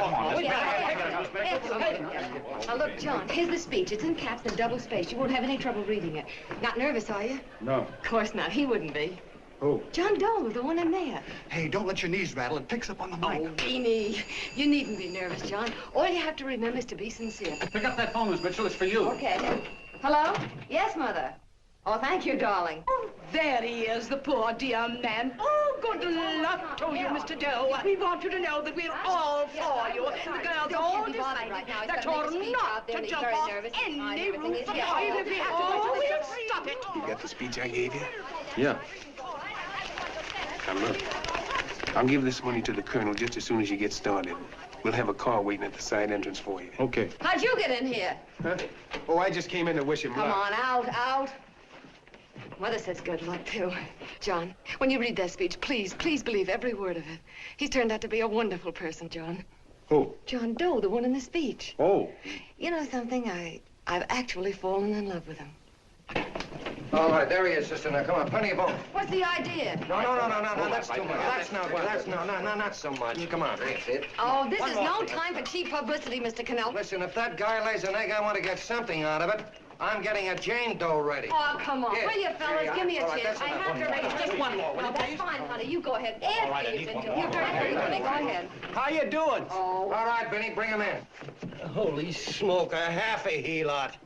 S2: Now, look, John, here's the speech. It's in caps and double spaced. You won't have any trouble reading it. Not nervous, are you?
S8: No.
S2: Of course not. He wouldn't be.
S8: Who?
S2: John Doe, the one in there.
S9: Hey, don't let your knees rattle. It picks up on the mic.
S2: Oh, Beanie, you needn't be nervous, John. All you have to remember is to be sincere.
S9: Pick up that phone, Miss Mitchell. It's for you.
S2: Okay. Hello? Yes, Mother. Oh, thank you, darling.
S10: Oh, there he is, the poor dear man. Oh, good luck to you, Mr. Doe. We want you to know that we're all for you. The girls all decided that you're not to jump off any roof. Even if we have to, we'll stop it.
S6: You got the speech I gave you?
S12: Yeah.
S6: Now, look. I'll give this money to the colonel just as soon as you get started. We'll have a car waiting at the side entrance for you.
S12: Okay.
S2: How'd you get in here?
S6: Huh? Oh, I just came in to wish him luck.
S2: Come on, out. Mother says good luck, too. John, when you read that speech, please believe every word of it. He's turned out to be a wonderful person, John.
S12: Who?
S2: John Doe, the one in the speech.
S12: Oh.
S2: You know something? I've actually fallen in love with him.
S1: All right, there he is, sister. Now, come on, plenty of bone.
S2: What's the idea?
S1: No, that's too much. That's not so much. Come on. That's it.
S2: Oh, this is no time for cheap publicity, Mr. Cannell.
S1: Listen, if that guy lays an egg, I want to get something out of it. I'm getting a Jane Doe ready.
S2: Oh, come on.
S1: Here.
S2: Will you, fellas? Give me a
S1: All right,
S2: chance.
S1: that's
S2: I
S1: enough.
S2: have to raise just one more. Well, that's fine, honey. You go ahead. After you've been doing. You're very funny. Go ahead.
S9: How you doing?
S2: Oh.
S1: All right, Benny, bring him in.
S9: Holy smoke, a half a helot.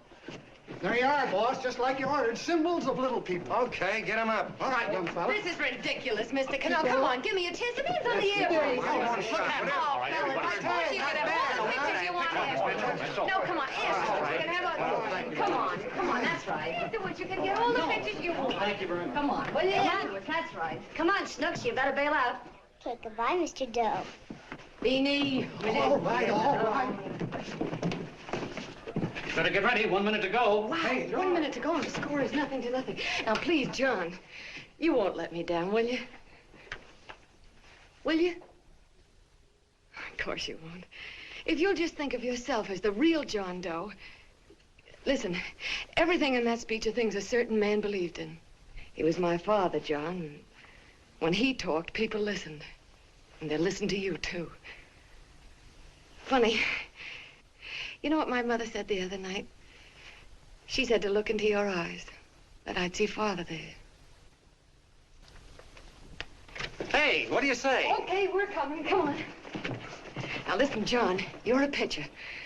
S4: There you are, boss, just like you ordered. Symbols of little people.
S1: Okay, get him up.
S4: All right, young fella.
S2: This is ridiculous, Mr. Cannell. Come on, give me a chance. The man's on the air, please.
S1: Look at him.
S2: Oh, fellas, of course you can have all the pictures you want afterwards. No, come on, afterwards. You can have a... Come on, that's right. Afterwards, you can get all the pictures you want. Thank you very much. Come on, will you? Afterwards, that's right. Come on, Snooks, you better bail out.
S17: Okay, goodbye, Mr. Doe.
S2: Beanie.
S4: All right.
S12: Better get ready. 1 minute to go.
S2: Wow, 1 minute to go and the score is nothing to nothing. Now, please, John, you won't let me down, will you? Will you? Of course you won't. If you'll just think of yourself as the real John Doe. Listen, everything in that speech are things a certain man believed in. He was my father, John. When he talked, people listened. And they listened to you, too. Funny. You know what my mother said the other night? She said to look into your eyes, that I'd see Father there.
S9: Hey, what do you say?
S2: Okay, we're coming. Come on. Now, listen, John, you're a pitcher.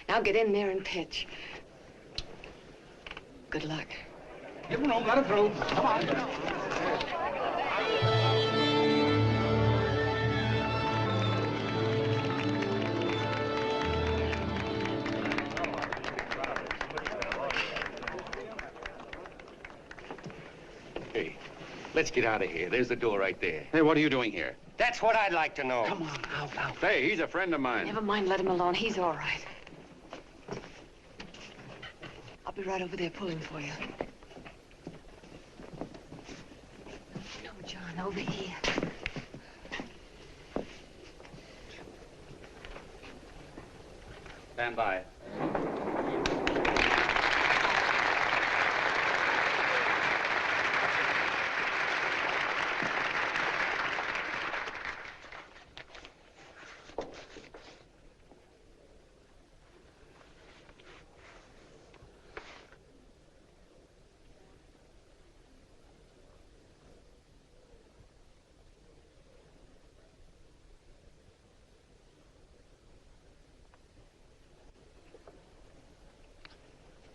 S2: Now get in there and pitch. Good luck.
S11: Give him room, let him through. Come on.
S13: Hey, let's get out of here. There's the door right there.
S12: Hey, what are you doing here?
S9: That's what I'd like to know.
S11: Come on, out.
S12: Hey, he's a friend of mine.
S2: Never mind, let him alone. He's all right. I'll be right over there pulling for you. No, John, over here.
S12: Stand by.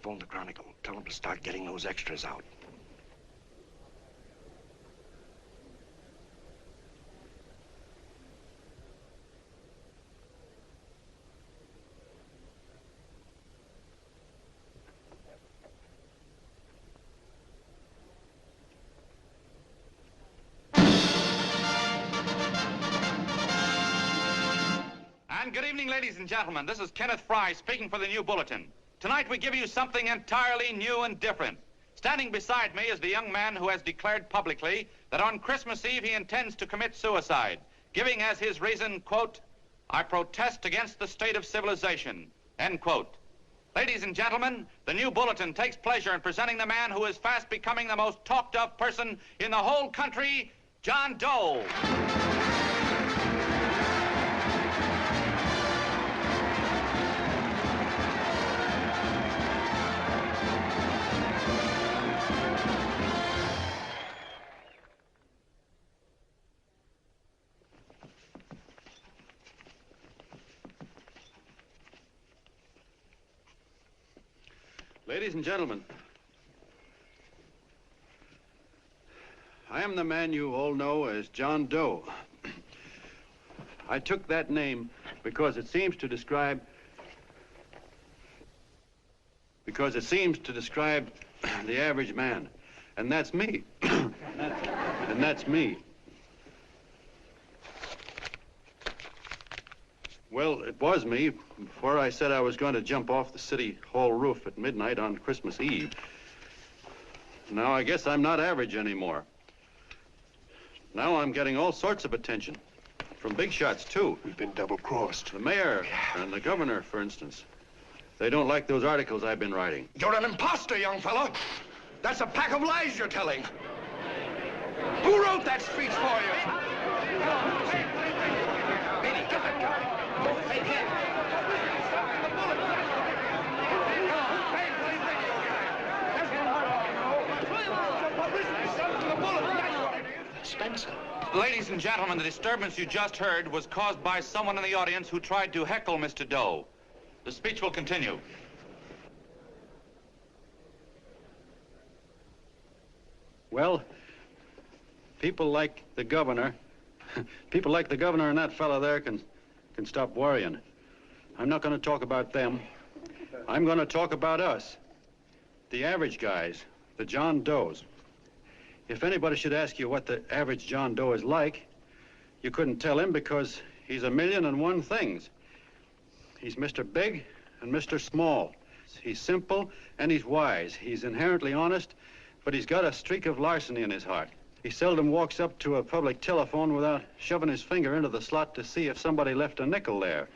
S9: Phone the Chronicle. Tell them to start getting those extras out.
S18: And good evening, ladies and gentlemen. This is Kenneth Fry speaking for the New Bulletin. Tonight we give you something entirely new and different. Standing beside me is the young man who has declared publicly that on Christmas Eve he intends to commit suicide, giving as his reason, quote, "I protest against the state of civilization," end quote. Ladies and gentlemen, the New Bulletin takes pleasure in presenting the man who is fast becoming the most talked of person in the whole country, John Doe.
S12: Ladies and gentlemen, I am the man you all know as John Doe. I took that name because it seems to describe the average man. And that's me. And that's me. Well, it was me before I said I was going to jump off the city hall roof at midnight on Christmas Eve. Now I guess I'm not average anymore. Now I'm getting all sorts of attention. From big shots, too.
S7: We've been double-crossed.
S12: The mayor and the governor, for instance. They don't like those articles I've been writing.
S9: You're an imposter, young fellow. That's a pack of lies you're telling. Who wrote that speech for you? Benny, get that gun. Hey, kid.
S11: Spencer.
S18: Ladies and gentlemen, the disturbance you just heard was caused by someone in the audience who tried to heckle Mr. Doe. The speech will continue.
S12: Well, people like the governor and that fellow there can stop worrying. I'm not going to talk about them. I'm going to talk about us. The average guys, the John Does. If anybody should ask you what the average John Doe is like, you couldn't tell him because he's a million and one things. He's Mr. Big and Mr. Small. He's simple and he's wise. He's inherently honest, but he's got a streak of larceny in his heart. He seldom walks up to a public telephone without shoving his finger into the slot to see if somebody left a nickel there.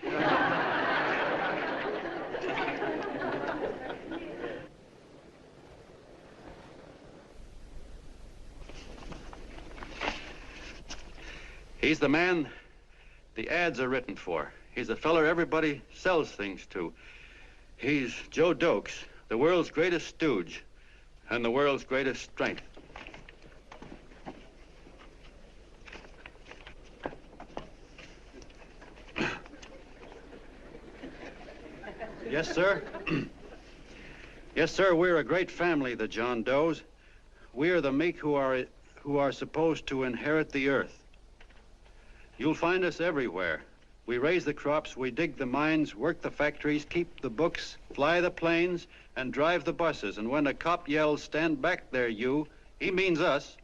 S12: He's the man the ads are written for. He's the feller everybody sells things to. He's Joe Dokes, the world's greatest stooge and the world's greatest strength. Yes, sir. Yes, sir, we're a great family, the John Does. We're the meek who are supposed to inherit the earth. You'll find us everywhere. We raise the crops, we dig the mines, work the factories, keep the books, fly the planes, and drive the buses. And when a cop yells, "Stand back there, you," he means us,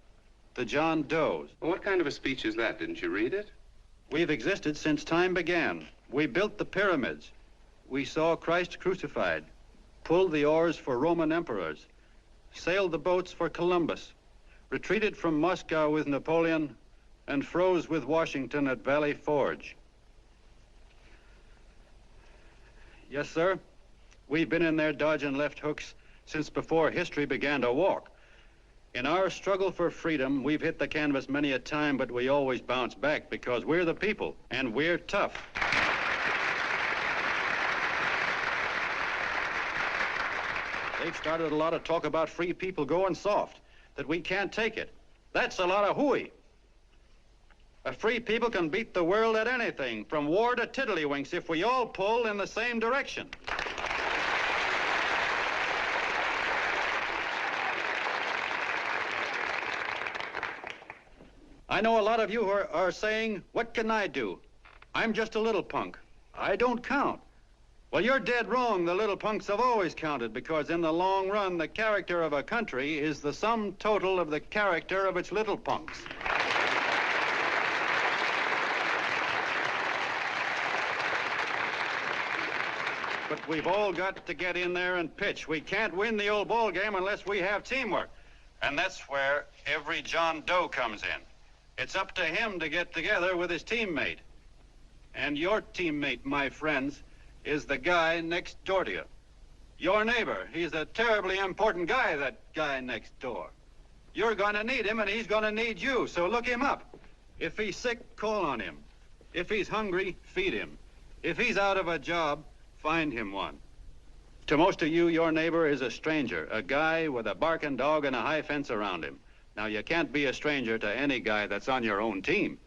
S12: the John Does.
S19: Well, what kind of a speech is that? Didn't you read it?
S12: We've existed since time began. We built the pyramids. We saw Christ crucified, pulled the oars for Roman emperors, sailed the boats for Columbus, retreated from Moscow with Napoleon, and froze with Washington at Valley Forge. Yes, sir. We've been in there dodging left hooks since before history began to walk. In our struggle for freedom, we've hit the canvas many a time, but we always bounce back because we're the people, and we're tough. They've started a lot of talk about free people going soft, that we can't take it. That's a lot of hooey. A free people can beat the world at anything, from war to tiddlywinks, if we all pull in the same direction. I know a lot of you are saying, "What can I do? I'm just a little punk. I don't count." Well, you're dead wrong. The little punks have always counted, because in the long run, the character of a country is the sum total of the character of its little punks. But we've all got to get in there and pitch. We can't win the old ball game unless we have teamwork. And that's where every John Doe comes in. It's up to him to get together with his teammate. And your teammate, my friends, is the guy next door to you. Your neighbor. He's a terribly important guy, that guy next door. You're going to need him, and he's going to need you, so look him up. If he's sick, call on him. If he's hungry, feed him. If he's out of a job, find him one. To most of you, your neighbor is a stranger, a guy with a barking dog and a high fence around him. Now, you can't be a stranger to any guy that's on your own team.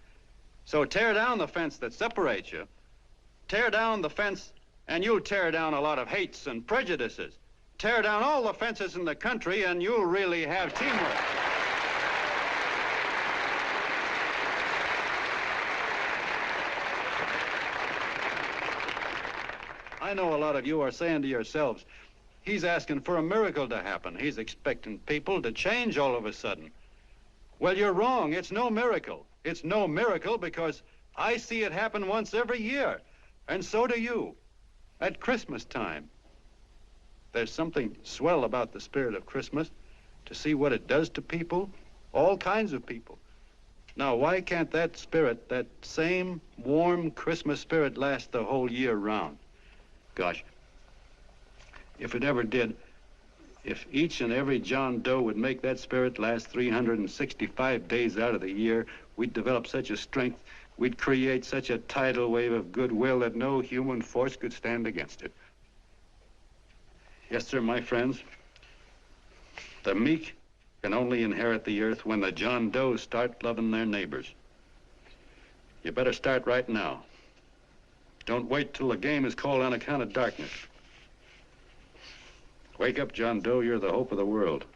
S12: So tear down the fence that separates you. Tear down the fence, and you'll tear down a lot of hates and prejudices. Tear down all the fences in the country, and you'll really have teamwork. I know a lot of you are saying to yourselves, he's asking for a miracle to happen. He's expecting people to change all of a sudden. Well, you're wrong. It's no miracle. It's no miracle because I see it happen once every year, and so do you, at Christmas time. There's something swell about the spirit of Christmas, to see what it does to people, all kinds of people. Now, why can't that spirit, that same warm Christmas spirit, last the whole year round? Gosh, if it ever did, if each and every John Doe would make that spirit last 365 days out of the year, we'd develop such a strength, we'd create such a tidal wave of goodwill that no human force could stand against it. Yes, sir, my friends. The meek can only inherit the earth when the John Does start loving their neighbors. You better start right now. Don't wait till the game is called on account of darkness. Wake up, John Doe. You're the hope of the world.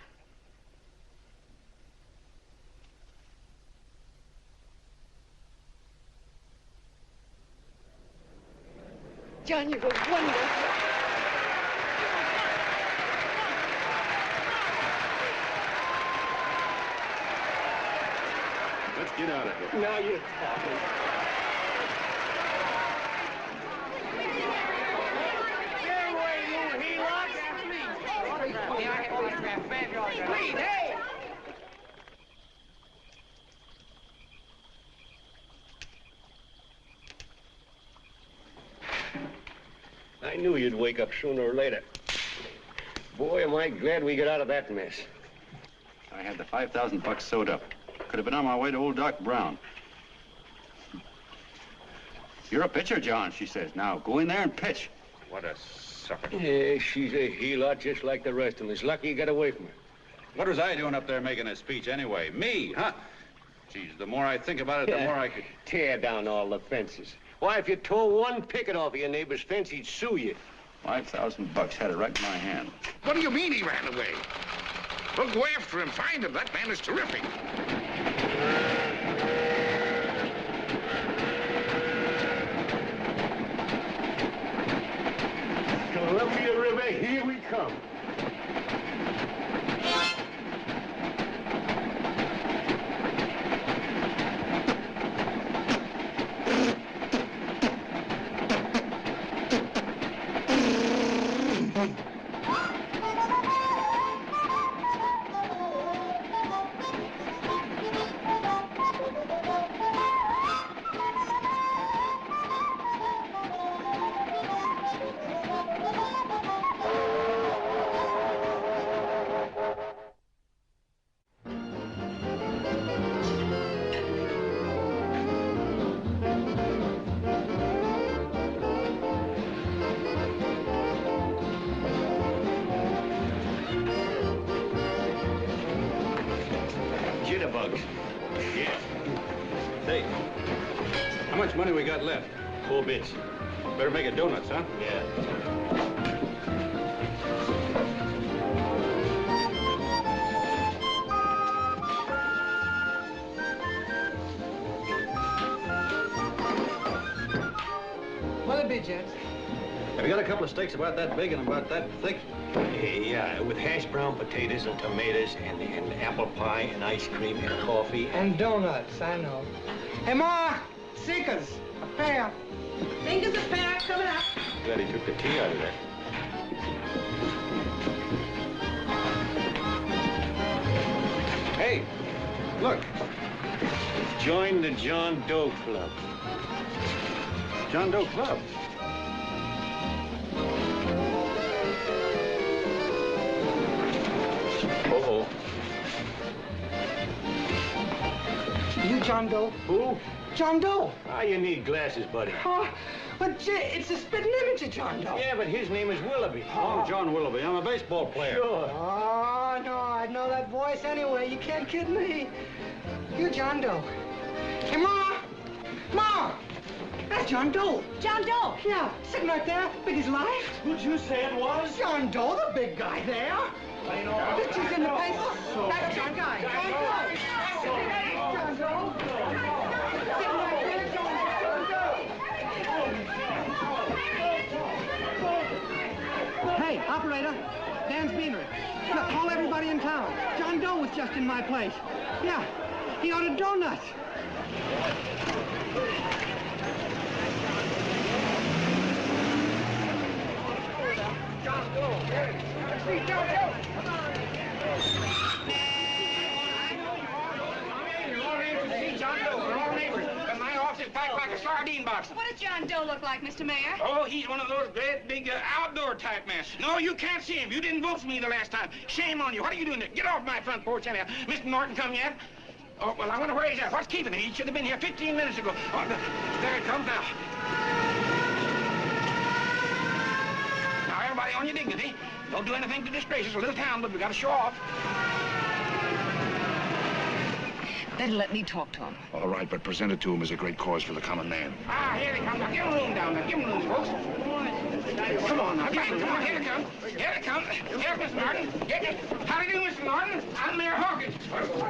S2: John, you were wonderful.
S12: Let's get out of here.
S9: Now you're talking. Please, hey! I knew you'd wake up sooner or later. Boy, am I glad we got out of that mess.
S12: I had the $5,000 sewed up. Could have been on my way to old Doc Brown. You're a pitcher, John, she says. Now, go in there and pitch.
S5: What a sucker.
S13: Yeah, she's a heel-out just like the rest of them. It's lucky you got away from her.
S12: What was I doing up there making a speech anyway? Me, huh? Geez, the more I think about it, the more I could...
S13: Tear down all the fences. Why, if you tore one picket off of your neighbor's fence, he'd sue you.
S12: $5,000 had it right in my hand.
S14: What do you mean he ran away? Well, go after him, find him. That man is terrific.
S13: Columbia River, here we come. Jitterbugs. Yeah.
S12: Hey, how much money we got left?
S13: 4 bits.
S12: Better make it donuts, huh?
S13: Yeah.
S20: What'll it be, gents?
S12: Have you got a couple of steaks about that big and about that thick?
S13: Yeah, with hash brown potatoes and tomatoes and apple pie and ice cream and coffee.
S20: And donuts, I know. Hey, Ma! Seekers, a pair.
S10: Fingers a pair coming up.
S13: Glad he took the tea out of that.
S12: Hey, look.
S13: Join the John Doe Club.
S12: John Doe Club.
S13: Uh-oh.
S20: You John Doe?
S13: Who?
S20: John Doe.
S13: Ah, you need glasses, buddy.
S20: Oh, but it's a spitting image of John Doe.
S13: Yeah, but his name is Willoughby.
S12: I'm John Willoughby. I'm a baseball player.
S13: Sure.
S20: Oh, no, I'd know that voice anyway. You can't kid me. You John Doe. Hey, Ma! Ma! That's John Doe.
S10: John Doe.
S20: Yeah, sitting right there, big as life.
S13: Who'd you say it was?
S20: John Doe, the big guy there. Pictures in the paper. That's John Guy. John Doe. John Doe. Sitting right there, John Doe. Hey, operator. Dan's Beanery. Look, call everybody in town. John Doe was just in my place. Yeah, he ordered donuts. John Doe. Let's see John Doe.
S9: John Doe, we're all neighbors. And my office is packed like a sardine box.
S16: What does John Doe look like, Mr. Mayor?
S9: Oh, he's one of those great big outdoor type men. No, you can't see him. You didn't vote for me the last time. Shame on you. What are you doing there? Get off my front porch anyhow. Mr. Norton come yet? Oh, well, I wonder where he's at. What's keeping him? He should have been here 15 minutes ago. Oh, there it comes now. Now, everybody on your dignity. Don't do anything to disgrace us. A little town, but we got to show off.
S16: Better let me talk to him.
S14: All right, but present it to him as a great cause for the common man.
S9: Ah, here they come. Now, give him room down there. Give him room, folks. Come on now. Come on. Here they come. Here they come. Here's Mr. Norton. How do you do, Mr. Norton? I'm Mayor Hawkins.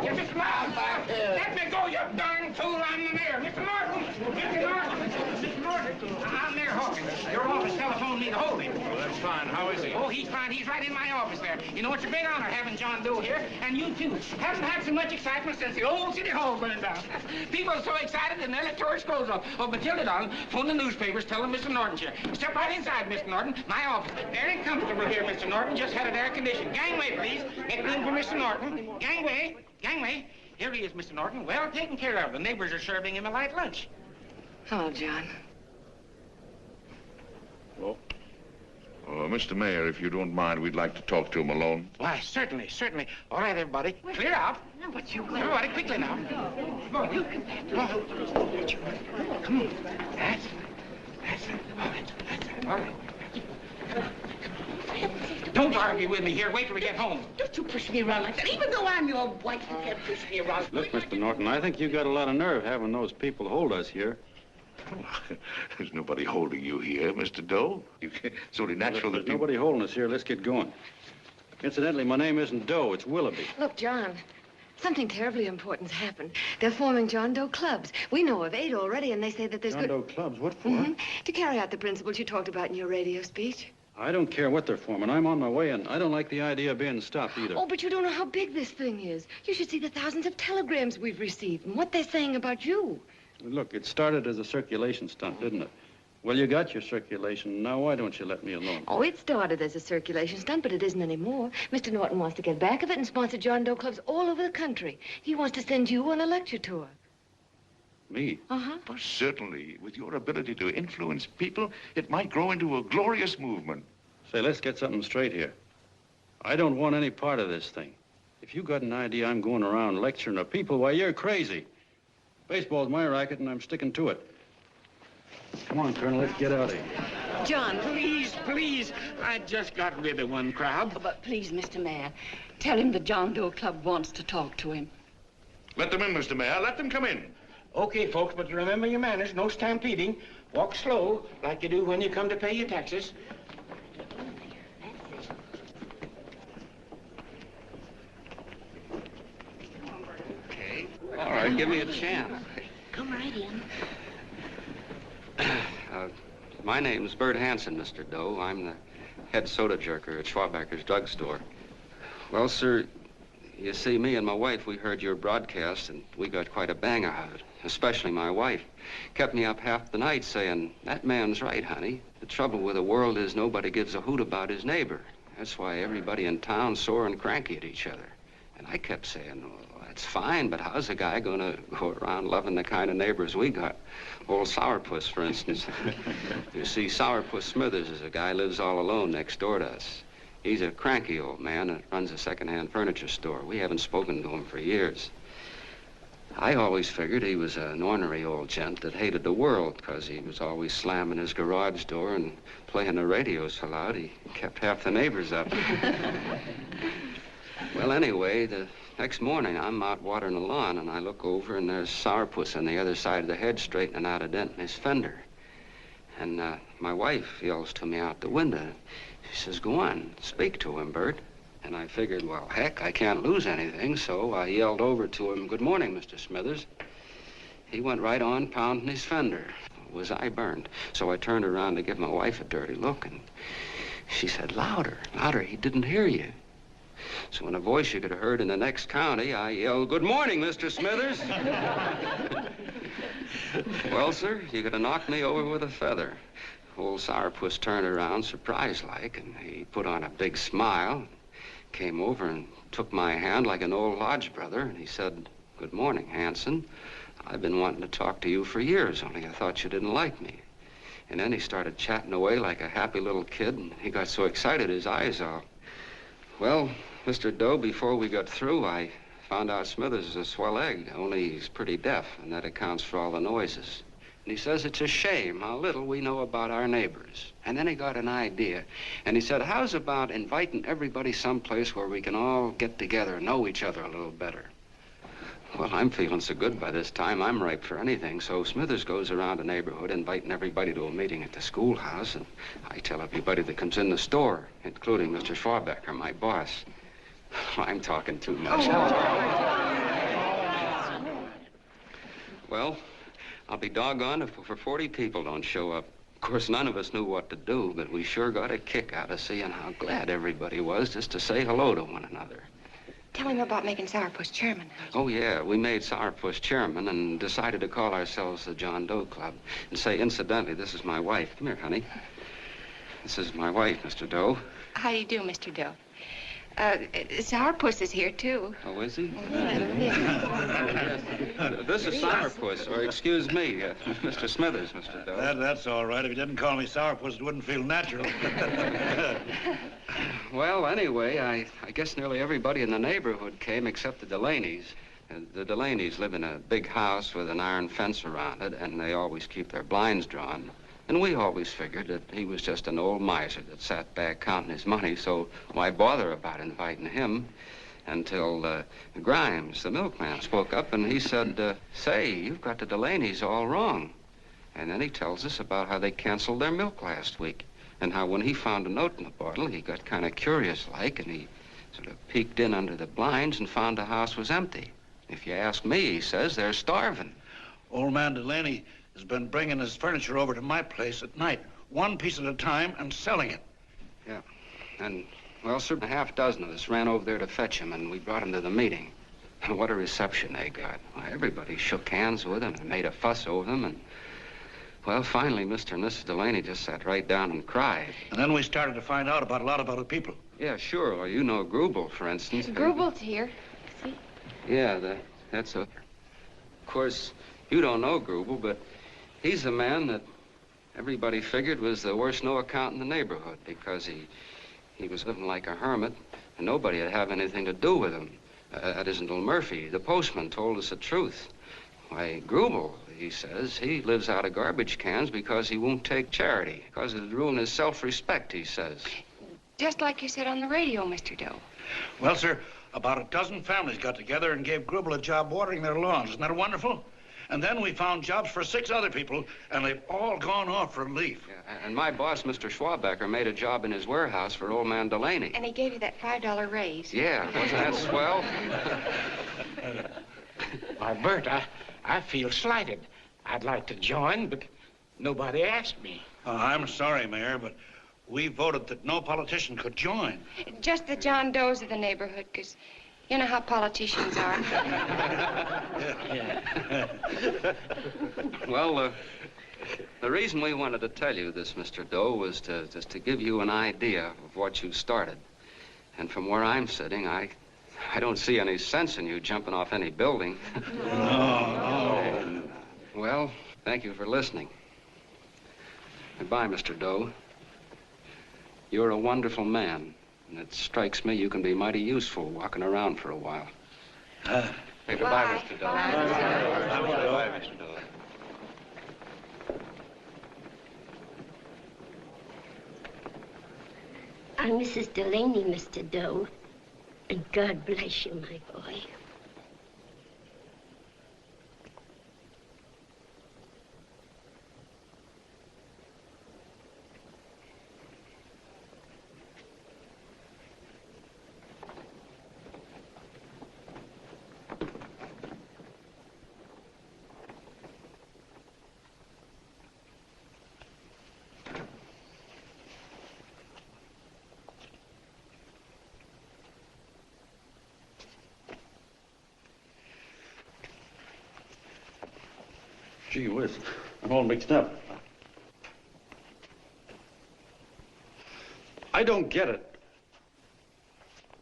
S9: Here's Mr. Miles. Let me go, you darn fool. I'm the mayor. Mr. Norton. Mr. Norton. Mr. Norton. I'm Mayor Hawkins. Your office telephoned me to hold him.
S12: Well, that's fine. How is he?
S9: Oh, he's fine. He's right in my office there. You know, it's a great honor having John Doe here, and you too. Haven't had so much excitement since the old City Hall burned down. People are so excited they nearly tore his clothes off. Oh, Matilda, darling, phone the newspapers, tell them Mr. Norton's here. Step right inside, Mr. Norton. My office. Very comfortable here, Mr. Norton. Just had it air conditioned. Gangway, please. Make room for Mr. Norton. Gangway. Gangway. Here he is, Mr. Norton. Well taken care of. The neighbors are serving him a light lunch.
S2: Hello, John.
S14: Hello? Mr. Mayor, if you don't mind, we'd like to talk to him alone.
S9: Why, certainly, certainly. All right, everybody. Clear out.
S2: But you
S9: Everybody, quickly now. Come on. Come on. Come on. That's
S11: All right. Don't argue with me here. Wait till we get home.
S10: Don't you push me around like that. Even though I'm your wife, you can't push me around.
S12: Look, Mr. Norton, I think you got a lot of nerve having those people hold us here.
S14: There's nobody holding you here, Mr. Doe. It's only natural
S12: There's
S14: that
S12: nobody holding us here. Let's get going. Incidentally, my name isn't Doe, it's Willoughby.
S2: Look, John, something terribly important's happened. They're forming John Doe clubs. We know of 8 already, and they say that there's
S12: John Doe clubs? What for?
S2: To carry out the principles you talked about in your radio speech.
S12: I don't care what they're forming. I'm on my way, and I don't like the idea of being stopped either.
S2: Oh, but you don't know how big this thing is. You should see the thousands of telegrams we've received and what they're saying about you.
S12: Look, it started as a circulation stunt, didn't it? Well, you got your circulation. Now, why don't you let me alone?
S2: Oh, it started as a circulation stunt, but it isn't anymore. Mr. Norton wants to get back of it and sponsor John Doe clubs all over the country. He wants to send you on a lecture tour.
S12: Me?
S2: Uh-huh.
S14: Well, certainly, with your ability to influence people, it might grow into a glorious movement.
S12: Say, let's get something straight here. I don't want any part of this thing. If you got an idea I'm going around lecturing to people, why, you're crazy. Baseball's my racket, and I'm sticking to it. Come on, Colonel, let's get out of here.
S11: John, please, please. I just got rid of one crowd.
S10: Oh, but please, Mr. Mayor, tell him the John Doe Club wants to talk to him.
S14: Let them in, Mr. Mayor. Let them come in.
S11: Okay, folks, but remember your manners. No stampeding. Walk slow, like you do when you come to pay your taxes.
S3: Okay. All right, give me a chance.
S17: Come right in.
S3: My name's Bert Hansen, Mr. Doe. I'm the head soda jerker at Schwabacker's drugstore. Well, sir, you see, me and my wife, we heard your broadcast, and we got quite a bang out of it. Especially my wife. Kept me up half the night saying, that man's right, honey. The trouble with the world is nobody gives a hoot about his neighbor. That's why everybody in town's sore and cranky at each other. And I kept saying, well, that's fine, but how's a guy gonna go around loving the kind of neighbors we got? Old Sourpuss, for instance. You see, Sourpuss Smithers is a guy lives all alone next door to us. He's a cranky old man that runs a second-hand furniture store. We haven't spoken to him for years. I always figured he was an ornery old gent that hated the world because he was always slamming his garage door and playing the radio so loud he kept half the neighbors up. Well, anyway, the next morning I'm out watering the lawn and I look over and there's Sourpuss on the other side of the hedge straightening out a dent in his fender. And my wife yells to me out the window. She says, go on, speak to him, Bert. And I figured, well, heck, I can't lose anything, so I yelled over to him, good morning, Mr. Smithers. He went right on pounding his fender. Was I burned? So I turned around to give my wife a dirty look, and she said, louder, louder, he didn't hear you. So in a voice you could have heard in the next county, I yelled, good morning, Mr. Smithers. Well, sir, you could have knocked me over with a feather. Old Sourpuss turned around, surprised-like, and he put on a big smile. Came over and took my hand like an old lodge brother, and he said, good morning, Hanson. I've been wanting to talk to you for years, only I thought you didn't like me. And then he started chatting away like a happy little kid, and he got so excited his eyes all... Well, Mr. Doe, before we got through, I found out Smithers is a swell egg, only he's pretty deaf, and that accounts for all the noises. And he says it's a shame how little we know about our neighbors. And then he got an idea. And he said, how's about inviting everybody someplace where we can all get together and know each other a little better? Well, I'm feeling so good by this time, I'm ripe for anything. So Smithers goes around the neighborhood inviting everybody to a meeting at the schoolhouse. And I tell everybody that comes in the store, including Mr. Schwabacker, my boss. I'm talking too much. Well, I'll be doggone if 40 people don't show up. Of course, none of us knew what to do, but we sure got a kick out of seeing how glad everybody was just to say hello to one another.
S15: Tell him about making Sourpuss chairman.
S3: Oh, yeah, we made Sourpuss chairman and decided to call ourselves the John Doe Club. And say, incidentally, this is my wife. Come here, honey. This is my wife, Mr. Doe.
S15: How do you do, Mr. Doe? Sourpuss is here, too.
S3: Oh, is he? This is Sourpuss, or excuse me, Mr. Smithers, Mr. Doe.
S12: That's all right. If you didn't call me Sourpuss, it wouldn't feel natural.
S3: Well, anyway, I guess nearly everybody in the neighborhood came except the Delaney's. The Delaney's live in a big house with an iron fence around it, and they always keep their blinds drawn.
S21: And we always figured that he was just an old miser that sat back counting his money, so why bother about inviting him? Until Grimes, the milkman, spoke up and he said, say, you've got the Delaney's all wrong. And then he tells us about how they canceled their milk last week and how when he found a note in the bottle, he got kind of curious-like and he sort of peeked in under the blinds and found the house was empty. If you ask me, he says, they're starving.
S12: Old man Delaney has been bringing his furniture over to my place at night, one piece at a time, and selling it.
S21: Yeah, and, well, sir, a half dozen of us ran over there to fetch him, and we brought him to the meeting. What a reception they got. Why, everybody shook hands with him and made a fuss over them, and, well, finally, Mr. and Mrs. Delaney just sat right down and cried.
S12: And then we started to find out about a lot of other people.
S21: Yeah, sure. Well, you know Grubel, for instance.
S2: Grubel's here. See?
S21: Yeah, that's a... Of course, you don't know Grubel, but he's the man that everybody figured was the worst no-account in the neighborhood because he was living like a hermit and nobody would have anything to do with him. That isn't little Murphy. The postman told us the truth. Why, Grubel, he says, he lives out of garbage cans because he won't take charity, because it'd ruin his self-respect, he says.
S2: Just like you said on the radio, Mr. Doe.
S12: Well, sir, about a dozen families got together and gave Grubel a job watering their lawns. Isn't that wonderful? And then we found jobs for 6 other people, and they've all gone off for relief.
S21: Yeah, and my boss, Mr. Schwabecker, made a job in his warehouse for old man Delaney.
S2: And he gave you that $5 raise.
S21: Yeah, wasn't that swell?
S11: Why, Bert, I feel slighted. I'd like to join, but nobody asked me.
S12: I'm sorry, Mayor, but we voted that no politician could join.
S2: Just the John Does of the neighborhood, because you know how politicians are.
S21: Well, the reason we wanted to tell you this, Mr. Doe, was just to give you an idea of what you started. And from where I'm sitting, I don't see any sense in you jumping off any building. No. Well, thank you for listening. Goodbye, Mr. Doe. You're a wonderful man, and it strikes me you can be mighty useful walking around for a while. Hey, goodbye, Mr. Doe. Goodbye, Mr. Doe.
S17: I'm Mrs. Delaney, Mr. Doe. And God bless you, my boy.
S12: Gee whiz, I'm all mixed up. I don't get it.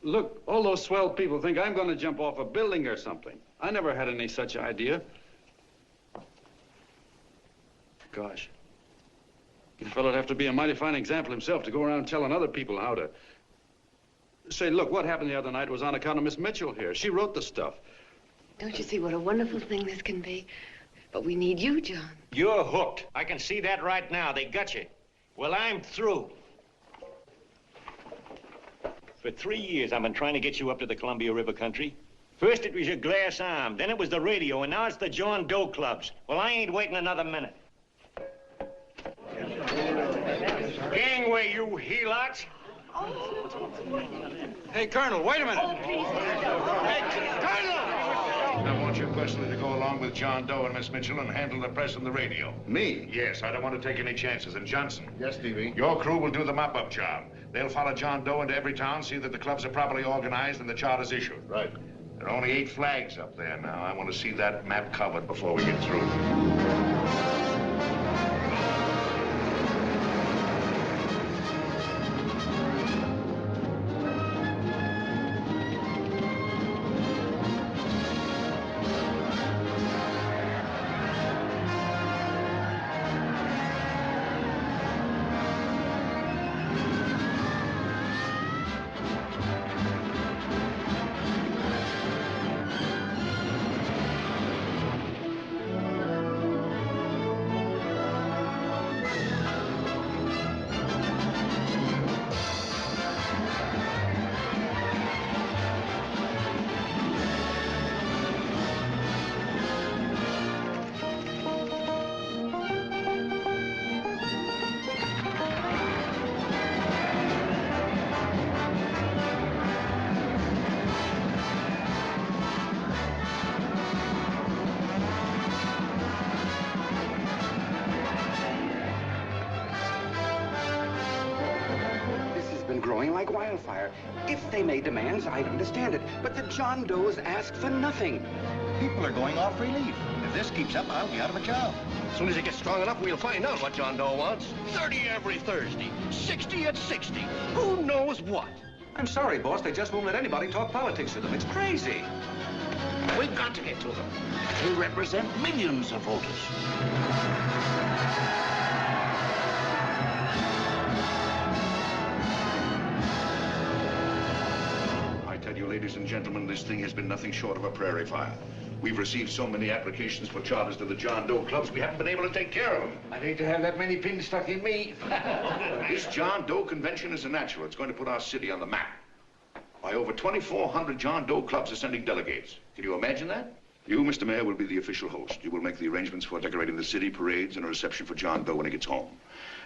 S12: Look, all those swell people think I'm going to jump off a building or something. I never had any such idea. Gosh. The fellow'd have to be a mighty fine example himself to go around telling other people how to... Say, look, what happened the other night was on account of Miss Mitchell here. She wrote the stuff.
S2: Don't you see what a wonderful thing this can be? But we need you, John.
S13: You're hooked. I can see that right now. They got you. Well, I'm through. For 3 years, I've been trying to get you up to the Columbia River country. First, it was your glass arm. Then it was the radio. And now it's the John Doe clubs. Well, I ain't waiting another minute. Gangway, you helots.
S3: Hey, Colonel, wait a minute.
S14: Hey, Colonel! I want you personally to go along with John Doe and Miss Mitchell and handle the press and the radio.
S3: Me?
S14: Yes, I don't want to take any chances. And Johnson.
S7: Yes, Stevie?
S14: Your crew will do the mop-up job. They'll follow John Doe into every town, see that the clubs are properly organized and the charter's issued.
S7: Right.
S14: There are only 8 flags up there now. I want to see that map covered before we get through.
S4: like wildfire. If they made demands, I'd understand it. But the John Does ask for nothing.
S9: People are going off relief. If this keeps up, I'll be out of a job. As soon as it gets strong enough, we'll find out what John Doe wants. 30 every Thursday, 60 at 60. Who knows what?
S1: I'm sorry, boss. They just won't let anybody talk politics to them. It's crazy.
S11: We've got to get to them. They represent millions of voters.
S14: I tell you, ladies and gentlemen, this thing has been nothing short of a prairie fire. We've received so many applications for charters to the John Doe clubs, we haven't been able to take care of them.
S9: I'd hate to have that many pins stuck in me.
S14: This John Doe convention is a natural. It's going to put our city on the map. Why, over 2,400 John Doe clubs are sending delegates. Can you imagine that? You, Mr. Mayor, will be the official host. You will make the arrangements for decorating the city, parades, and a reception for John Doe when he gets home.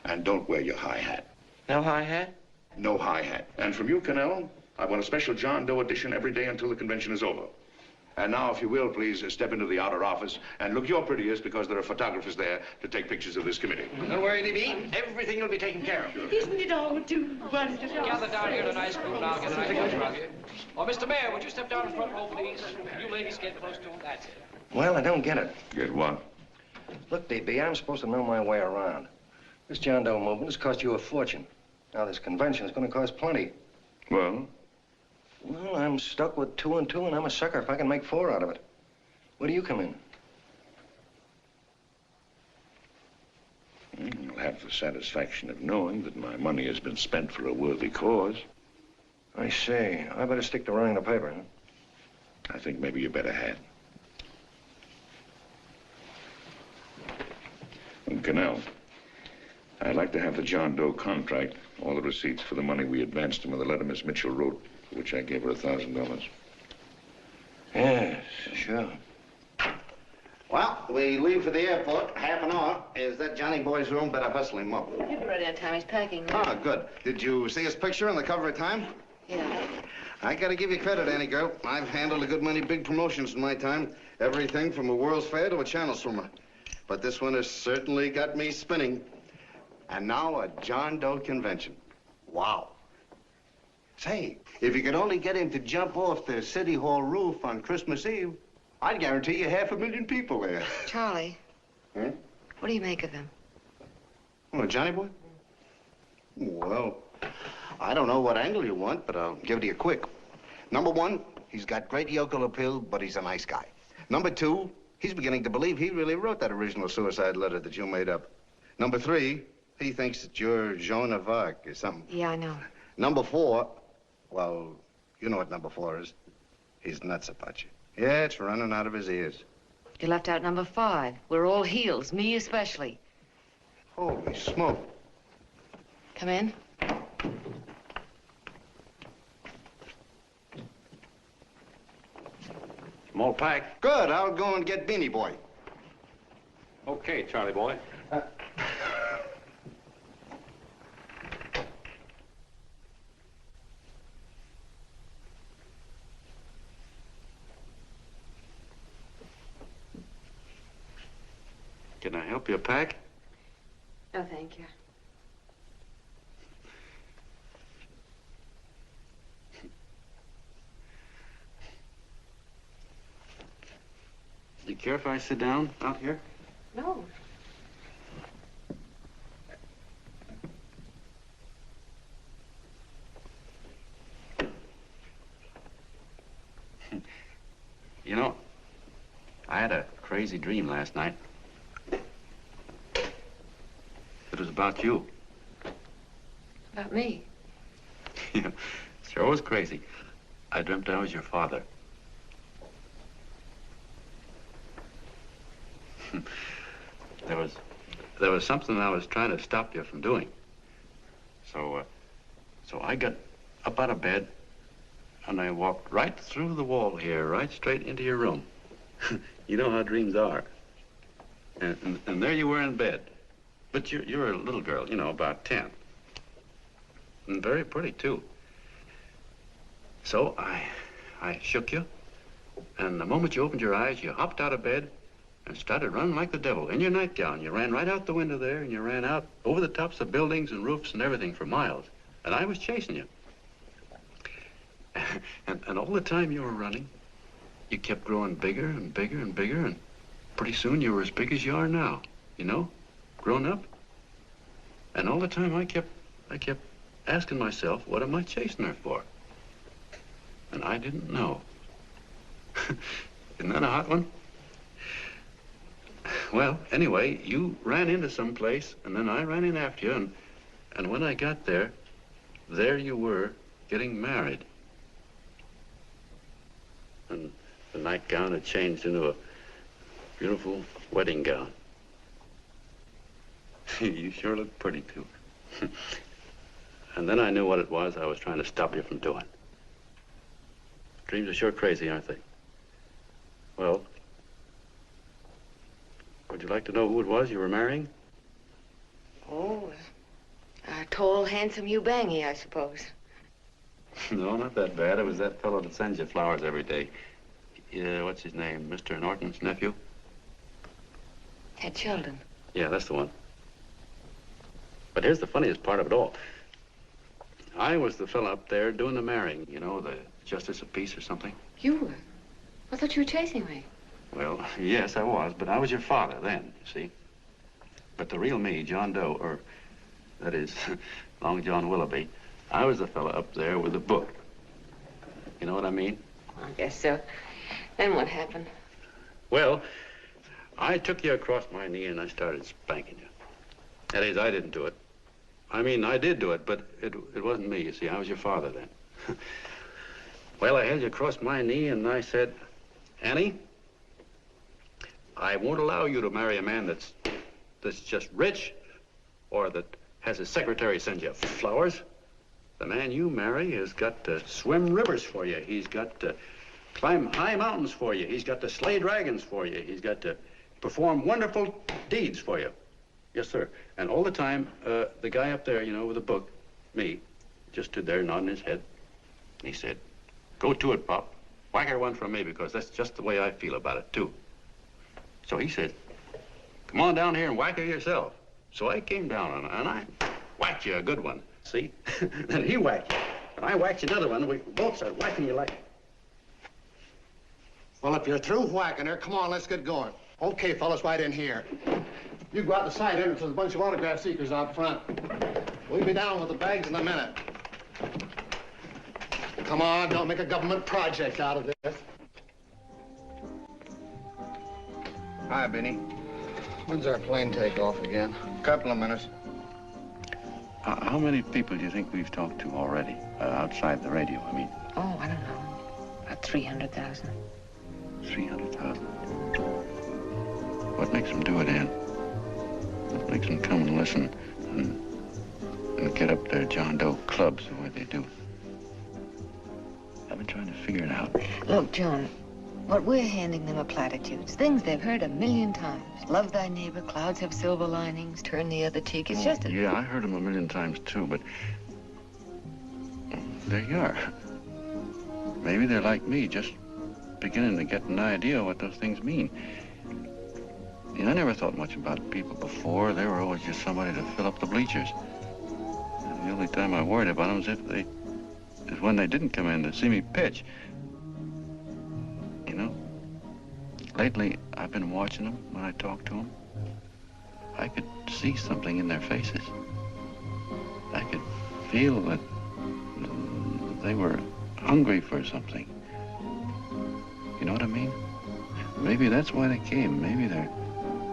S14: And don't wear your high hat.
S9: No high hat?
S14: No high hat. And from you, Cannell, I want a special John Doe edition every day until the convention is over. And now, if you will, please step into the outer office and look your prettiest because there are photographers there to take pictures of this committee.
S9: Don't worry, D.B. Everything will be taken care of.
S10: Isn't it all too wonderful?
S8: Gather down here in a nice group and I'll get a nice picture of you. Oh, Mr. Mayor, would you step down in front row, please? You ladies get close to him. That's it.
S1: Well, I don't get it.
S14: Get what?
S1: Look, D.B., I'm supposed to know my way around. This John Doe movement has cost you a fortune. Now, this convention is going to cost plenty.
S14: Well?
S1: Well, I'm stuck with 2 and 2, and I'm a sucker if I can make 4 out of it. Where do you come in?
S14: You'll have the satisfaction of knowing that my money has been spent for a worthy cause.
S1: I see. I better stick to running the paper, huh?
S14: I think maybe you better had. And Cannell, I'd like to have the John Doe contract, all the receipts for the money we advanced him with the letter Miss Mitchell wrote, for which I gave her $1,000.
S1: Yes, sure.
S3: Well, we leave for the airport, half an hour. Is that Johnny boy's room? Better hustle him up.
S2: He'll be ready on time. He's packing.
S3: Ah, good. Did you see his picture on the cover of Time?
S2: Yeah.
S3: I gotta give you credit, Annie girl. I've handled a good many big promotions in my time. Everything from a World's Fair to a channel swimmer. But this one has certainly got me spinning. And now a John Doe convention. Wow. Say, if you could only get him to jump off the City Hall roof on Christmas Eve, I'd guarantee you 500,000 people there.
S2: Charlie.
S3: Huh?
S2: What do you make of him?
S3: Oh, Johnny boy? Well, I don't know what angle you want, but I'll give it to you quick. Number 1, he's got great yokel appeal, but he's a nice guy. Number 2, he's beginning to believe he really wrote that original suicide letter that you made up. Number 3, he thinks that you're Joan of Arc or something.
S2: Yeah, I know.
S3: Number 4, well, you know what number 4 is. He's nuts about you. Yeah, it's running out of his ears.
S2: You left out number 5. We're all heels, me especially.
S3: Holy smoke.
S2: Come in.
S12: Small pack.
S3: Good. I'll go and get Beanie Boy.
S12: Okay, Charlie boy. Can I help you pack?
S2: No, thank you.
S12: Do you care if I sit down out here?
S2: No.
S12: You know, I had a crazy dream last night. It was about you.
S2: About me?
S12: Yeah, sure was crazy. I dreamt I was your father. There was something I was trying to stop you from doing. So I got up out of bed and I walked right through the wall here, right straight into your room. You know how dreams are. And there you were in bed. But you're a little girl, you know, about 10. And very pretty, too. So I shook you, and the moment you opened your eyes, you hopped out of bed and started running like the devil in your nightgown. You ran right out the window there, and you ran out over the tops of buildings and roofs and everything for miles. And I was chasing you. And all the time you were running, you kept growing bigger and bigger and bigger, and pretty soon you were as big as you are now, you know, grown up. And all the time I kept asking myself, what am I chasing her for? And I didn't know. Isn't that a hot one? Well, anyway, you ran into some place, and then I ran in after you, and when I got there you were getting married. And the nightgown had changed into a beautiful wedding gown. You sure look pretty, too. And then I knew what it was I was trying to stop you from doing. Dreams are sure crazy, aren't they? Well, would you like to know who it was you were marrying?
S2: Oh, a tall, handsome Ubangi, I suppose.
S12: No, not that bad. It was that fellow that sends you flowers every day. What's his name? Mr. Norton's nephew?
S2: Ted Sheldon.
S12: Yeah, that's the one. But here's the funniest part of it all. I was the fella up there doing the marrying, you know, the justice of peace or something.
S2: You were? I thought you were chasing me.
S12: Well, yes, I was, but I was your father then, you see. But the real me, John Doe, or that is, Long John Willoughby, I was the fella up there with the book. You know what I mean?
S2: I guess so. Then what happened?
S12: Well, I took you across my knee and I started spanking you. That is, I didn't do it. I mean, I did do it, but it wasn't me, you see. I was your father then. Well, I held you across my knee and I said, Annie, I won't allow you to marry a man that's just rich or that has his secretary send you flowers. The man you marry has got to swim rivers for you. He's got to climb high mountains for you. He's got to slay dragons for you. He's got to perform wonderful deeds for you. Yes, sir. And all the time, the guy up there, you know, with the book, me, just stood there nodding his head. And he said, go to it, Pop. Whack her one from me, because that's just the way I feel about it, too. So he said, come on down here and whack her yourself. So I came down and I whacked you a good one, see? Then he whacked you, and I whacked you another one, and we both started whacking you like...
S3: Well, if you're through whacking her, come on, let's get going. Okay, fellas, right in here. You go out the side entrance with a bunch of autograph seekers out front. We'll be down with the bags in a minute. Come on, don't make a government project out of this.
S4: Hi, Benny.
S3: When's our plane take off again?
S4: Couple of minutes.
S12: How many people do you think we've talked to already, outside the radio, I mean?
S2: Oh, I don't know. About 300,000.
S12: 300,000. What makes them do it, Ann? What makes them come and listen and get up their John Doe clubs the way they do? I've been trying to figure it out.
S2: Look, John, what we're handing them are platitudes, things they've heard 1,000,000 times. Love thy neighbor, clouds have silver linings, turn the other cheek. It's just a...
S12: Yeah, I heard them 1,000,000 times, too, but there you are. Maybe they're like me, just beginning to get an idea what those things mean. You know, I never thought much about people before. They were always just somebody to fill up the bleachers. And the only time I worried about them is when they didn't come in to see me pitch. You know, lately I've been watching them when I talk to them. I could see something in their faces. I could feel that they were hungry for something. You know what I mean? Maybe that's why they came. Maybe they're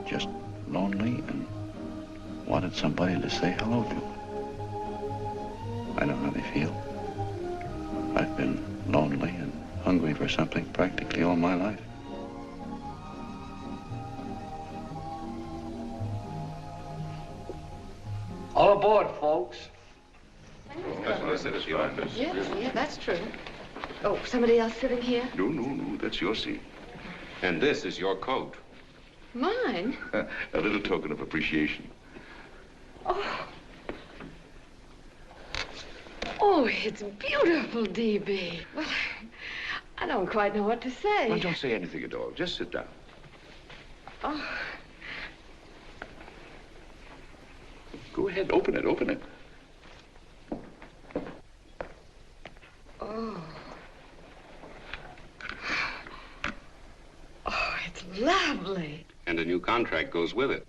S12: just lonely and wanted somebody to say hello to. I know how they feel. I've been lonely and hungry for something practically all my life.
S8: All aboard, folks.
S14: That's what I said, it's behind us.
S2: Yeah, that's true. Oh, somebody else sitting here?
S14: No, that's your seat. And this is your coat.
S2: Mine?
S14: A little token of appreciation.
S2: Oh. Oh, it's beautiful, D.B. Well, I don't quite know what to say.
S14: Well, don't say anything at all. Just sit down.
S2: Oh.
S14: Go ahead, open it.
S2: Oh.
S10: lovely.
S19: And a new contract goes with it.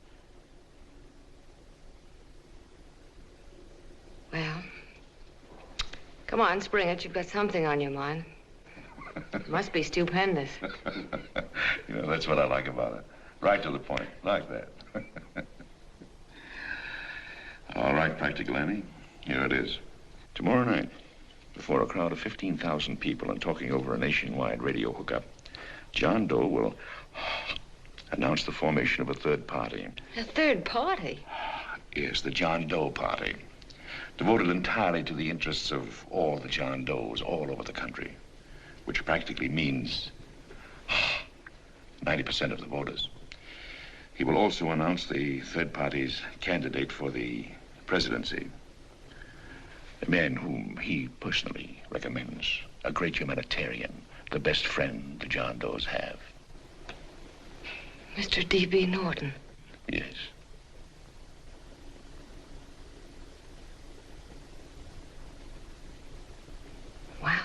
S2: Well, come on, spring it. You've got something on your mind. It must be stupendous.
S14: You know, that's what I like about it. Right to the point, like that. All right, Practical Annie, here it is. Tomorrow night, before a crowd of 15,000 people and talking over a nationwide radio hookup, John Doe will announce the formation of a third party.
S2: A third party?
S14: Yes, the John Doe Party. Devoted entirely to the interests of all the John Does all over the country, which practically means 90% of the voters. He will also announce the third party's candidate for the presidency, a man whom he personally recommends, a great humanitarian, the best friend the John Does have.
S2: Mr. D.B. Norton.
S14: Yes.
S2: Wow.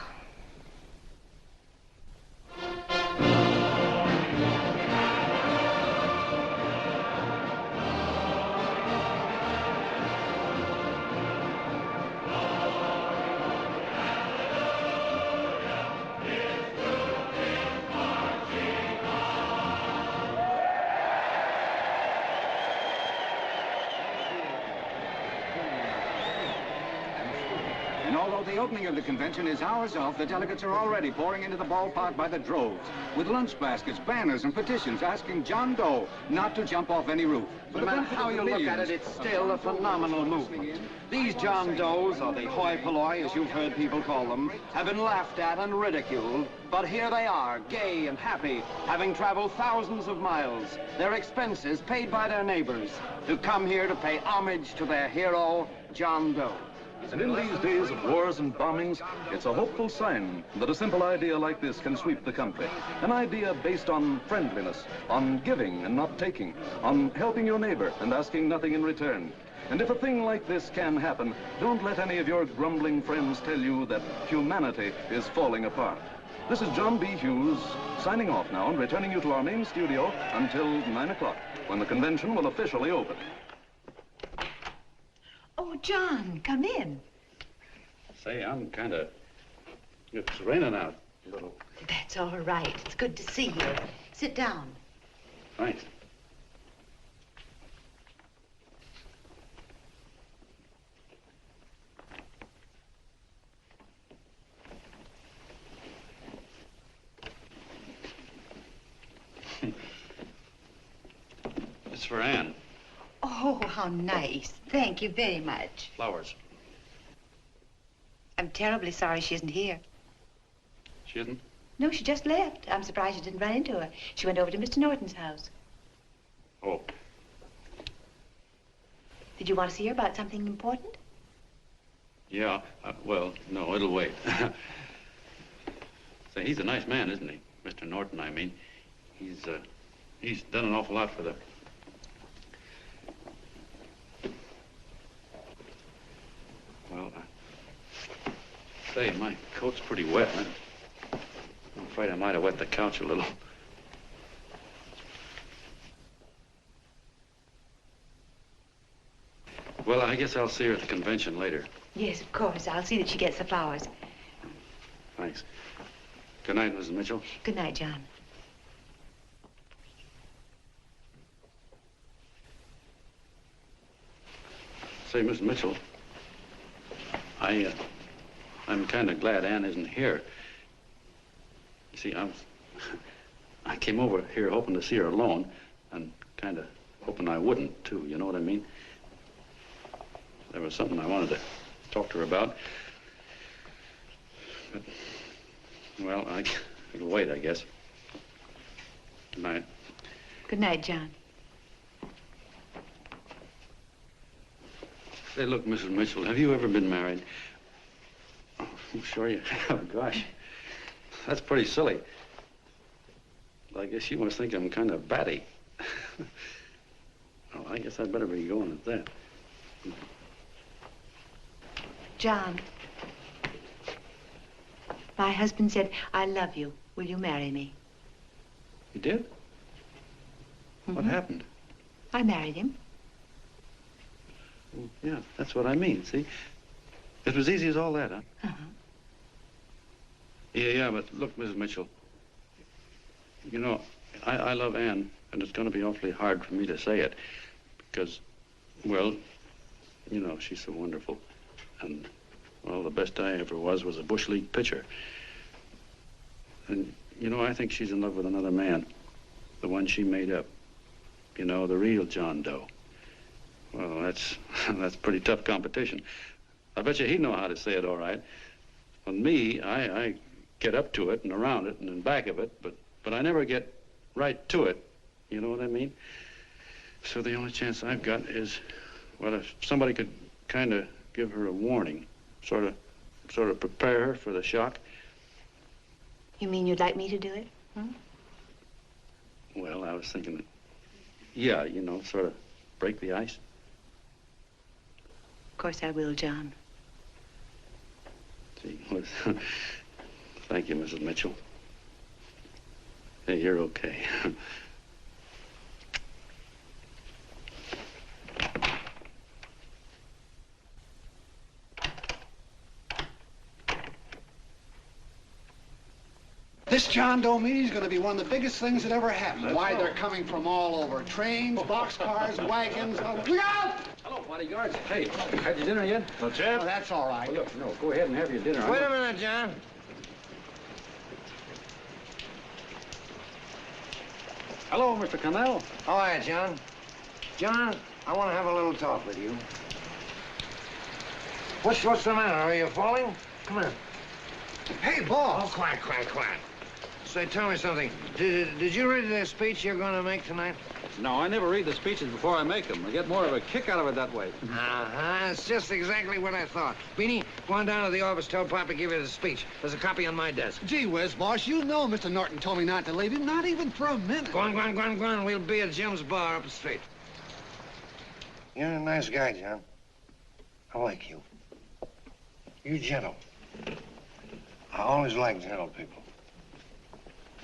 S6: And although the opening of the convention is hours off, the delegates are already pouring into the ballpark by the droves, with lunch baskets, banners, and petitions asking John Doe not to jump off any roof.
S22: No matter how you look at it, it's still a phenomenal movement. These John Does, or the hoi polloi, as you've heard people call them, have been laughed at and ridiculed, but here they are, gay and happy, having traveled thousands of miles, their expenses paid by their neighbors, to come here to pay homage to their hero, John Doe.
S23: And in these days of wars and bombings, it's a hopeful sign that a simple idea like this can sweep the country. An idea based on friendliness, on giving and not taking, on helping your neighbor and asking nothing in return. And if a thing like this can happen, don't let any of your grumbling friends tell you that humanity is falling apart. This is John B. Hughes signing off now and returning you to our main studio until 9 o'clock, when the convention will officially open.
S15: Oh, John, come in.
S12: Say, I'm kind of... It's raining out a little.
S15: That's all right. It's good to see you. Sit down.
S12: Thanks. It's for Anne.
S15: Oh, how nice. Thank you very much.
S12: Flowers.
S15: I'm terribly sorry she isn't here.
S12: She isn't?
S15: No, she just left. I'm surprised you didn't run into her. She went over to Mr. Norton's house.
S12: Oh.
S15: Did you want to see her about something important?
S12: Yeah, well, no, it'll wait. Say, he's a nice man, isn't he? Mr. Norton, I mean. He's done an awful lot for the... Well, say, my coat's pretty wet. I'm afraid I might have wet the couch a little. Well, I guess I'll see her at the convention later.
S15: Yes, of course. I'll see that she gets the flowers.
S12: Thanks. Good night, Mrs. Mitchell.
S15: Good night, John.
S12: Say, Miss Mitchell, I'm kind of glad Anne isn't here. You see, I came over here hoping to see her alone, and kind of hoping I wouldn't, too, you know what I mean? There was something I wanted to talk to her about. But, well, it'll wait, I guess. Good night.
S15: Good night, John.
S12: Say, look, Mrs. Mitchell, have you ever been married? Oh, I'm sure you have. Gosh, that's pretty silly. But I guess you must think I'm kind of batty. Well, I guess I'd better be going at that.
S15: John, my husband said, I love you. Will you marry me?
S12: You did? What happened?
S15: I married him.
S12: Well, yeah, that's what I mean, see? It was easy as all that, huh?
S15: Uh-huh.
S12: Yeah, but look, Mrs. Mitchell, you know, I love Ann, and it's going to be awfully hard for me to say it because, well, you know, she's so wonderful. And, well, the best I ever was a Bush League pitcher. And, you know, I think she's in love with another man, the one she made up. You know, the real John Doe. Well, that's pretty tough competition. I bet you he'd know how to say it all right. On me, I get up to it and around it and in back of it, but I never get right to it. You know what I mean? So the only chance I've got is, well, if somebody could kind of give her a warning, sort of prepare her for the shock.
S15: You mean you'd like me to do it? Hmm?
S12: Well, I was thinking that, yeah, you know, sort of break the ice.
S15: Of course I will, John.
S12: Gee, well, thank you, Mrs. Mitchell. Hey, you're okay.
S3: This John Doe meeting's going to be one of the biggest things that ever happened. Why, they're coming from all over. Trains, boxcars, wagons. Look out!
S12: Hello, bodyguards. Hey, had your dinner yet?
S3: No, Jeff. Oh, that's all right.
S12: Look, no, go ahead and have your dinner.
S1: Wait a minute, John.
S12: Hello, Mr. Connell.
S1: How are you, John? John, I want to have a little talk with you. What's the matter? Are you falling? Come here.
S3: Hey, boss.
S1: Oh, quiet. Say, tell me something. Did you read the speech you're going to make tonight?
S12: No, I never read the speeches before I make them. I get more of a kick out of it that way.
S1: Uh-huh. It's just exactly what I thought. Beanie, go on down to the office, tell Pop to give you the speech. There's a copy on my desk.
S3: Gee whiz, boss, you know Mr. Norton told me not to leave him, not even for a minute.
S1: Go on. We'll be at Jim's bar up the street. You're a nice guy, John. I like you. You're gentle. I always like gentle people.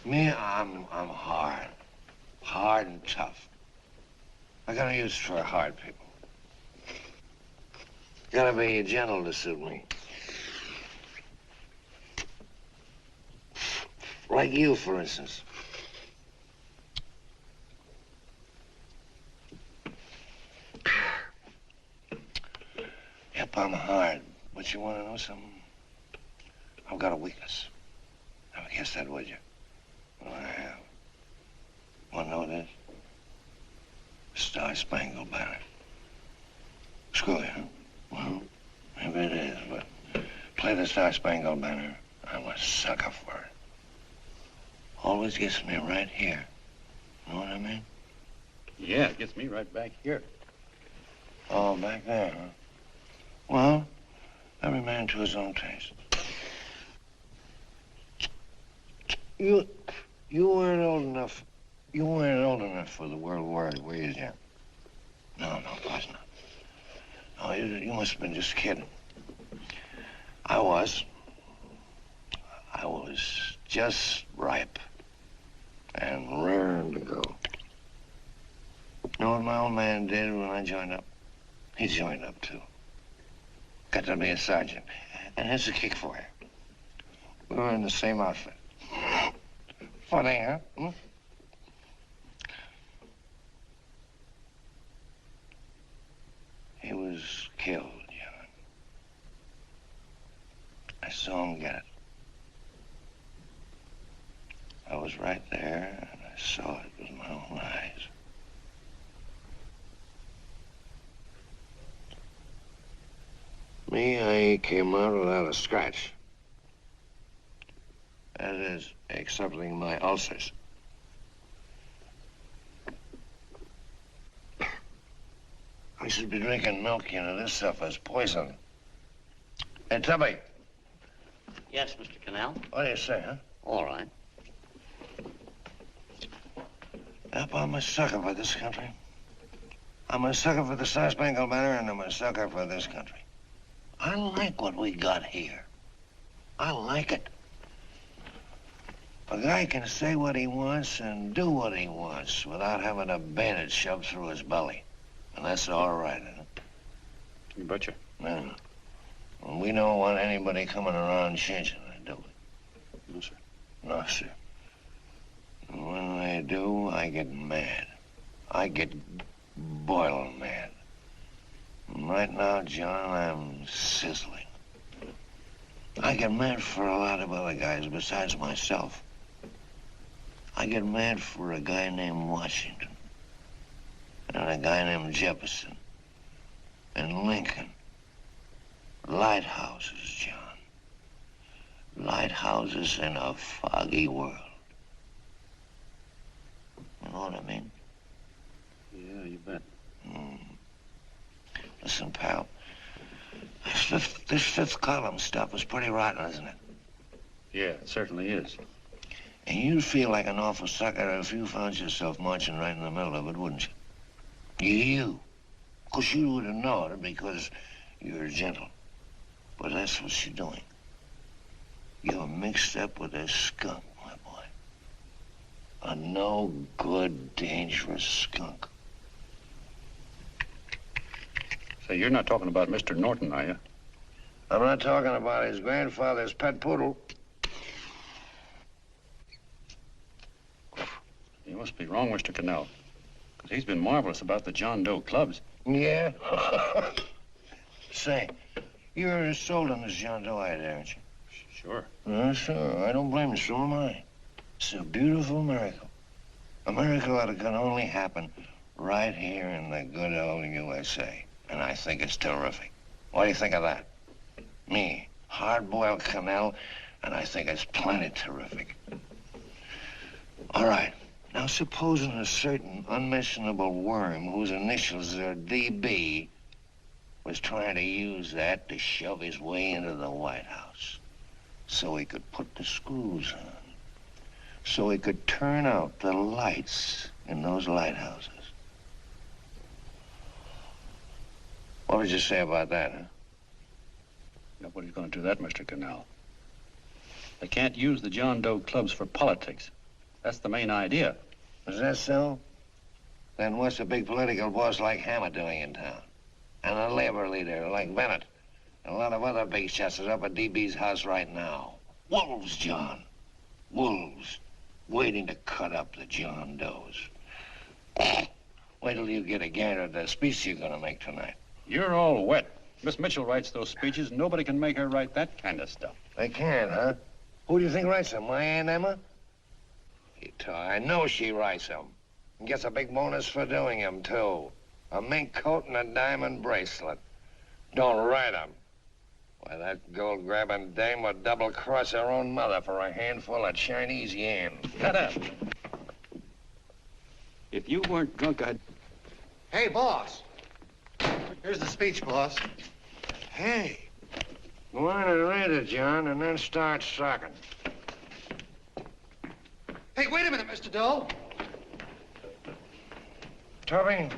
S1: Me, I'm hard. Hard and tough. I got a use for hard people. Gotta be gentle to suit me. Like you, for instance. Yep, I'm hard. But you want to know something? I've got a weakness. Never guess that, would you? Well, I have. Want to know what it is? Star-Spangled Banner. Screw you, huh? Well, maybe it is, but play the Star-Spangled Banner. I'm a sucker for it. Always gets me right here. Know what I mean?
S12: Yeah, it gets me right back here.
S1: Oh, back there, huh? Well, every man to his own taste. You weren't old enough. You weren't old enough for the World War, were you, Jim? No, of course not. No, you must have been just kidding. I was just ripe and raring to go. You know what my old man did when I joined up? He joined up, too. Got to be a sergeant. And here's a kick for you. We were in the same outfit. Funny, huh? Hmm? He was killed, John. I saw him get it. I was right there, and I saw it with my own eyes. Me, I came out without a scratch. That is, excepting my ulcers. I should be drinking milk, you know. This stuff is poison. Hey, Tubby.
S5: Yes, Mr. Connell?
S1: What do you say, huh?
S5: All right.
S1: Yep, I'm a sucker for this country. I'm a sucker for the Star-Spangled Banner, and I'm a sucker for this country. I like what we got here. I like it.
S9: A guy can say what he wants and do what he wants without having a bayonet shoved through his belly. And that's all right, isn't it?
S12: You betcha.
S9: Yeah. Well, we don't want anybody coming around changing it, do we?
S12: No, sir.
S9: No, sir. And when they do, I get mad. I get boiling mad. And right now, John, I'm sizzling. I get mad for a lot of other guys besides myself. I get mad for a guy named Washington, and a guy named Jefferson, and Lincoln. Lighthouses, John. Lighthouses in a foggy world. You know what I mean?
S12: Yeah, you bet.
S9: Listen, pal, this fifth column stuff is pretty rotten, isn't it?
S12: Yeah, it certainly is.
S9: And you'd feel like an awful sucker if you found yourself marching right in the middle of it, wouldn't you? You. Of course, you wouldn't know it because you're gentle. But that's what you're doing. You're mixed up with a skunk, my boy. A no-good, dangerous skunk.
S12: Say, you're not talking about Mr. Norton, are you?
S9: I'm not talking about his grandfather's pet poodle.
S12: You must be wrong, Mr. Cannell. Because he's been marvelous about the John Doe clubs.
S9: Yeah? Say, you're sold on this John Doe idea, aren't you?
S12: Sure.
S9: Sure. I don't blame you. So am I. It's a beautiful miracle. A miracle that can only happen right here in the good old USA. And I think it's terrific. What do you think of that? Me, hard-boiled Cannell, and I think it's plenty terrific. All right. Now, supposing a certain unmentionable worm whose initials are DB was trying to use that to shove his way into the White House so he could put the screws on, so he could turn out the lights in those lighthouses. What would you say about that, huh?
S12: Nobody's going to do that, Mr. Cannell. They can't use the John Doe clubs for politics. That's the main idea.
S9: Is that so? Then what's a big political boss like Hammer doing in town? And a labor leader like Bennett? And a lot of other big shots are up at DB's house right now. Wolves, John. Wolves. Waiting to cut up the John Does. Wait till you get a gander at the speech you're gonna make tonight.
S12: You're all wet. Miss Mitchell writes those speeches. Nobody can make her write that kind of stuff.
S9: They can't, huh? Who do you think writes them? My Aunt Emma? I know she writes them. And gets a big bonus for doing them, too. A mink coat and a diamond bracelet. Don't write them. Why, that gold-grabbing dame would double-cross her own mother for a handful of Chinese yen.
S12: Shut up. If you weren't drunk, I'd...
S3: Hey, boss. Here's the speech, boss.
S9: Hey. Go on and read it, John, and then start sucking.
S3: Hey, wait a minute, Mr. Doe.
S9: Tubby?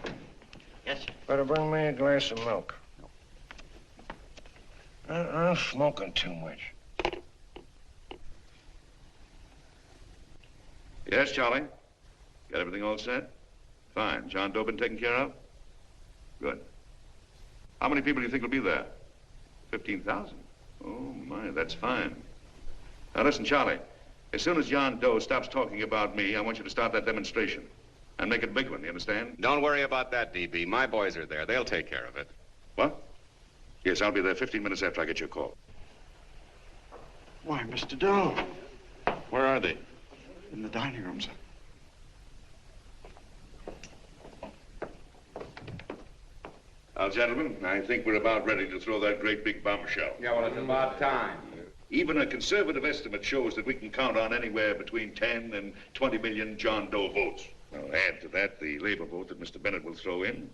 S5: Yes, sir.
S9: Better bring me a glass of milk. I'm smoking too much.
S14: Yes, Charlie? Got everything all set? Fine. John Doe been taken care of? Good. How many people do you think will be there? 15,000? Oh, my, that's fine. Now, listen, Charlie. As soon as John Doe stops talking about me, I want you to start that demonstration. And make it a big one, you understand?
S19: Don't worry about that, DB. My boys are there. They'll take care of it.
S14: What? Yes, I'll be there 15 minutes after I get your call.
S3: Why, Mr. Doe.
S14: Where are they?
S3: In the dining room, sir.
S14: Now, gentlemen, I think we're about ready to throw that great big bombshell.
S16: Yeah, well, it's about time.
S14: Even a conservative estimate shows that we can count on anywhere between 10 and 20 million John Doe votes. Now, add to that the labor vote that Mr. Bennett will throw in,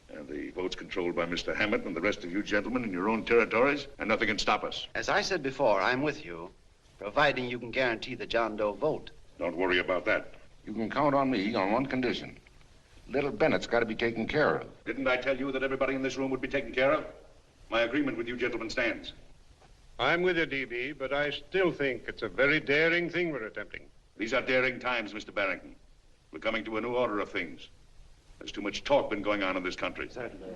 S14: and the votes controlled by Mr. Hammett and the rest of you gentlemen in your own territories, and nothing can stop us.
S3: As I said before, I'm with you, providing you can guarantee the John Doe vote.
S14: Don't worry about that.
S18: You can count on me on one condition. Little Bennett's got to be taken care of.
S14: Didn't I tell you that everybody in this room would be taken care of? My agreement with you gentlemen stands.
S20: I'm with you, DB, but I still think it's a very daring thing we're attempting.
S14: These are daring times, Mr. Barrington. We're coming to a new order of things. There's too much talk been going on in this country.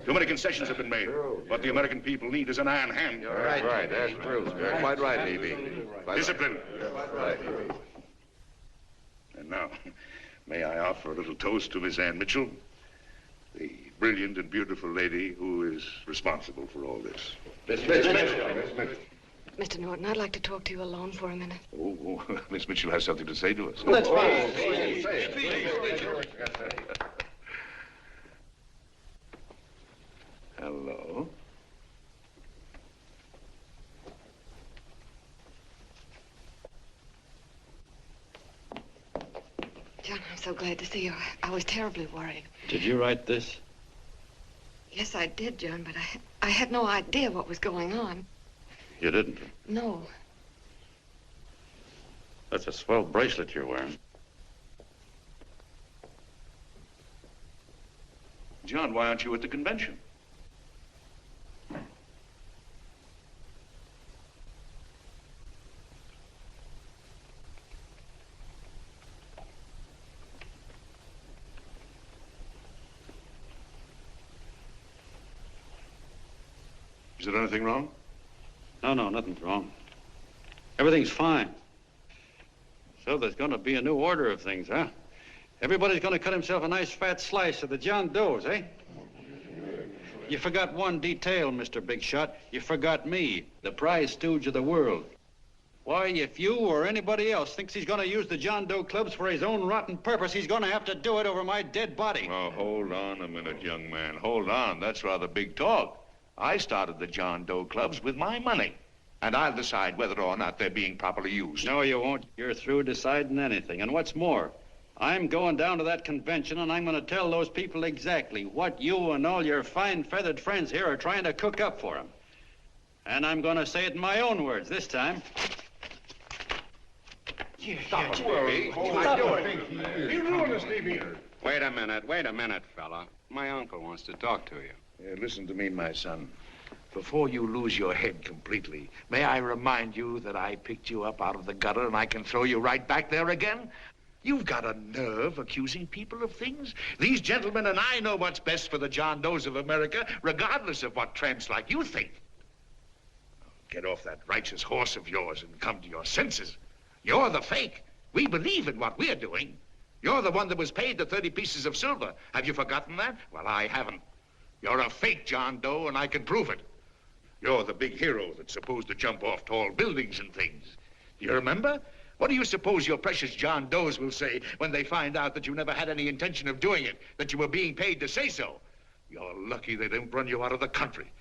S14: Too many concessions have been made. What the American people need is an iron hand.
S18: You're right. That's true. You're quite right, E.B.
S14: Discipline. Right. And now, may I offer a little toast to Miss Ann Mitchell, the brilliant and beautiful lady who is responsible for all this.
S2: Miss Mr. Norton, I'd like to talk to you alone for a minute.
S14: Oh, Miss Mitchell has something to say to us.
S2: That's fine.
S14: Hello.
S2: John, I'm so glad to see you. I was terribly worried.
S12: Did you write this?
S2: Yes, I did, John, but I had no idea what was going on.
S12: You didn't?
S2: No.
S12: That's a swell bracelet you're wearing.
S14: John, why aren't you at the convention? Is there anything wrong?
S12: No, nothing's wrong. Everything's fine. So there's going to be a new order of things, huh? Everybody's going to cut himself a nice fat slice of the John Does, eh? You forgot one detail, Mr. Big Shot. You forgot me, the prize stooge of the world. Why, if you or anybody else thinks he's going to use the John Doe clubs for his own rotten purpose, he's going to have to do it over my dead body.
S14: Oh, hold on a minute, young man. Hold on. That's rather big talk. I started the John Doe clubs with my money. And I'll decide whether or not they're being properly used.
S12: No, you won't. You're through deciding anything. And what's more, I'm going down to that convention and I'm going to tell those people exactly what you and all your fine feathered friends here are trying to cook up for them. And I'm going to say it in my own words this time.
S14: Stop it, baby.
S19: You ruined us, Stevie. Wait a minute, fella. My uncle wants to talk to you.
S18: Listen to me, my son. Before you lose your head completely, may I remind you that I picked you up out of the gutter and I can throw you right back there again? You've got a nerve accusing people of things. These gentlemen and I know what's best for the John Does of America, regardless of what tramps like you think. Get off that righteous horse of yours and come to your senses. You're the fake. We believe in what we're doing. You're the one that was paid the 30 pieces of silver. Have you forgotten that? Well, I haven't. You're a fake John Doe, and I can prove it. You're the big hero that's supposed to jump off tall buildings and things. Do you remember? What do you suppose your precious John Does will say when they find out that you never had any intention of doing it, that you were being paid to say so? You're lucky they didn't run you out of the country.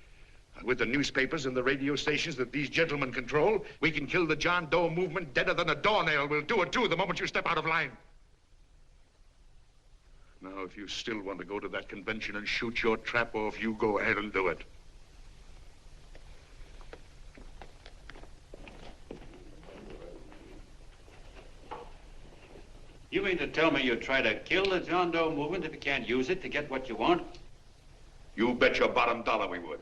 S18: And with the newspapers and the radio stations that these gentlemen control, we can kill the John Doe movement deader than a doornail. We'll do it, too, the moment you step out of line. Now, if you still want to go to that convention and shoot your trap off, you go ahead and do it.
S12: You mean to tell me you'd try to kill the John Doe movement if you can't use it to get what you want?
S14: You bet your bottom dollar we would.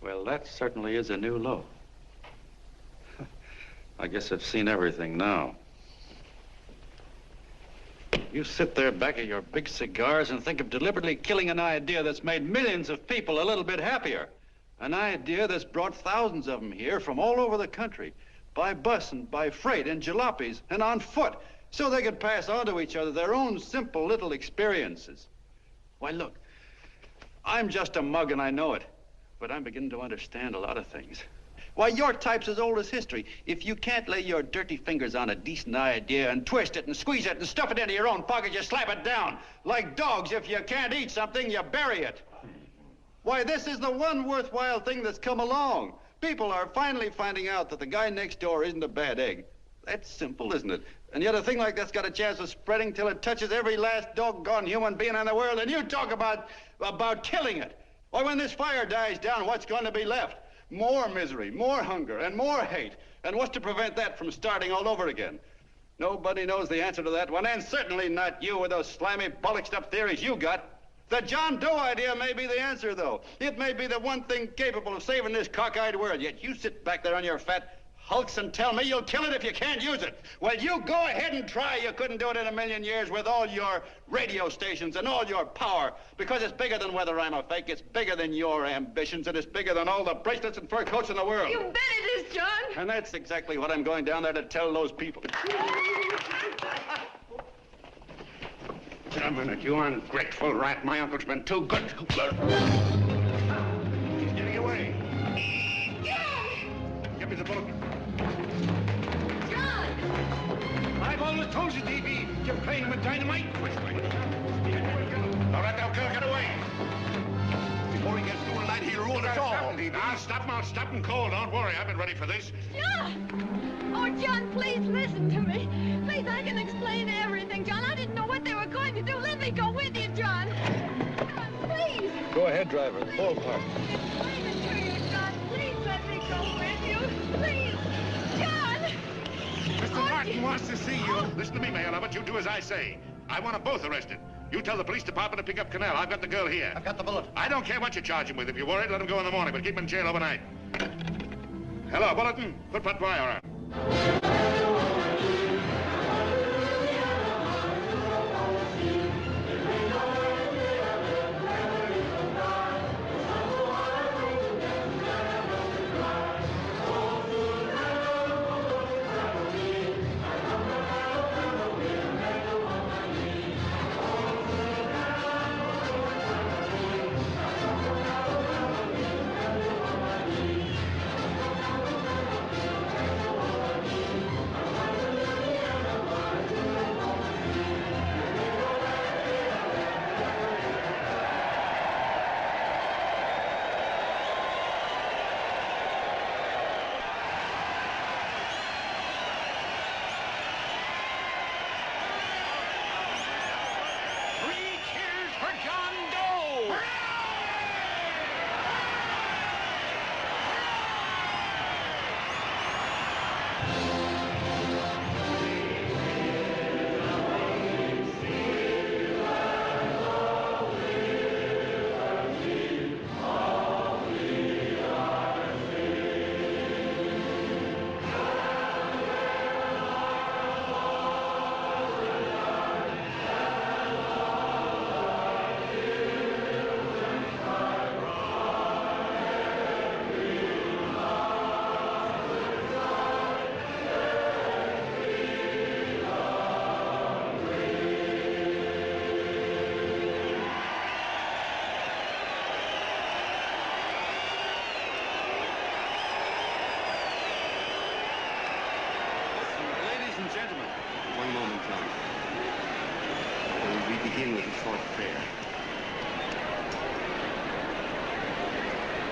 S12: Well, that certainly is a new low. I guess I've seen everything now. You sit there back of your big cigars and think of deliberately killing an idea that's made millions of people a little bit happier. An idea that's brought thousands of them here from all over the country, by bus and by freight and jalopies and on foot, so they could pass on to each other their own simple little experiences. Why, look, I'm just a mug and I know it, but I'm beginning to understand a lot of things. Why, your type's as old as history. If you can't lay your dirty fingers on a decent idea and twist it and squeeze it and stuff it into your own pocket, you slap it down. Like dogs, if you can't eat something, you bury it. Why, this is the one worthwhile thing that's come along. People are finally finding out that the guy next door isn't a bad egg. That's simple, isn't it? And yet a thing like that's got a chance of spreading till it touches every last doggone human being in the world, and you talk about killing it. Why, when this fire dies down, what's going to be left? More misery, more hunger, and more hate. And what's to prevent that from starting all over again? Nobody knows the answer to that one, and certainly not you with those slimy, bollixed-up theories you got. The John Doe idea may be the answer, though. It may be the one thing capable of saving this cockeyed world. Yet you sit back there on your fat hulks and tell me you'll kill it if you can't use it. Well, you go ahead and try. You couldn't do it in a million years with all your radio stations and all your power. Because it's bigger than whether I'm a fake. It's bigger than your ambitions, and it's bigger than all the bracelets and fur coats in the world.
S2: You bet it is, John.
S12: And that's exactly what I'm going down there to tell those people.
S19: Wait a minute, you ungrateful rat. My uncle's been too good. He's getting away. Give me the bullet.
S2: John!
S19: I've always told you, DB, you're playing with dynamite. Which way? All right, now, get away. Before he gets through tonight, he'll ruin us all. Now, stop him cold. Don't worry, I've been ready for this.
S16: John! Oh, John, please listen to me. Please, I can explain everything, John. I didn't know what they were going to do. Let me go with you, John. John, please.
S20: Go ahead, driver. The ballpark.
S16: Explain it to you, John. Please let me go with you. Please. John!
S19: Mr. Martin wants to see you. Listen to me, Mayor Lovett. You do as I say. I want them both arrested. You tell the police department to pick up Cannell. I've got the girl here.
S3: I've got the bullet.
S19: I don't care what you charge him with. If you're worried, let him go in the morning, but keep him in jail overnight. Hello, Bulletin. Put wire on.
S21: begin with a short prayer.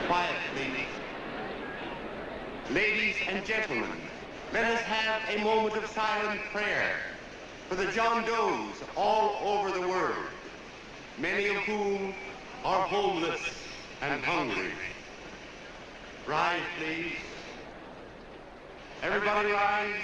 S21: Quiet, please. Ladies and gentlemen, let us have a moment of silent prayer for the John Does all over the world, many of whom are homeless and hungry. Rise, please. Everybody rise.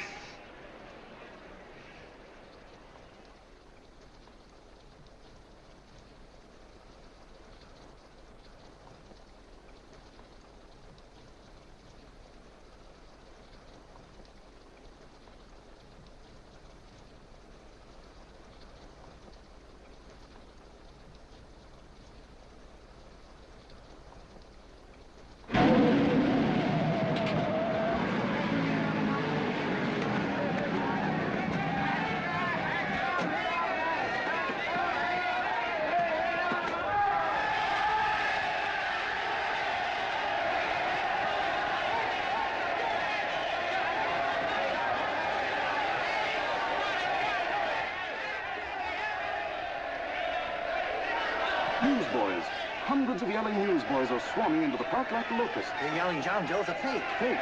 S23: Newsboys. Hundreds of yelling newsboys are swarming into the park like locusts.
S3: They're yelling John Doe's a fake.
S23: Fake.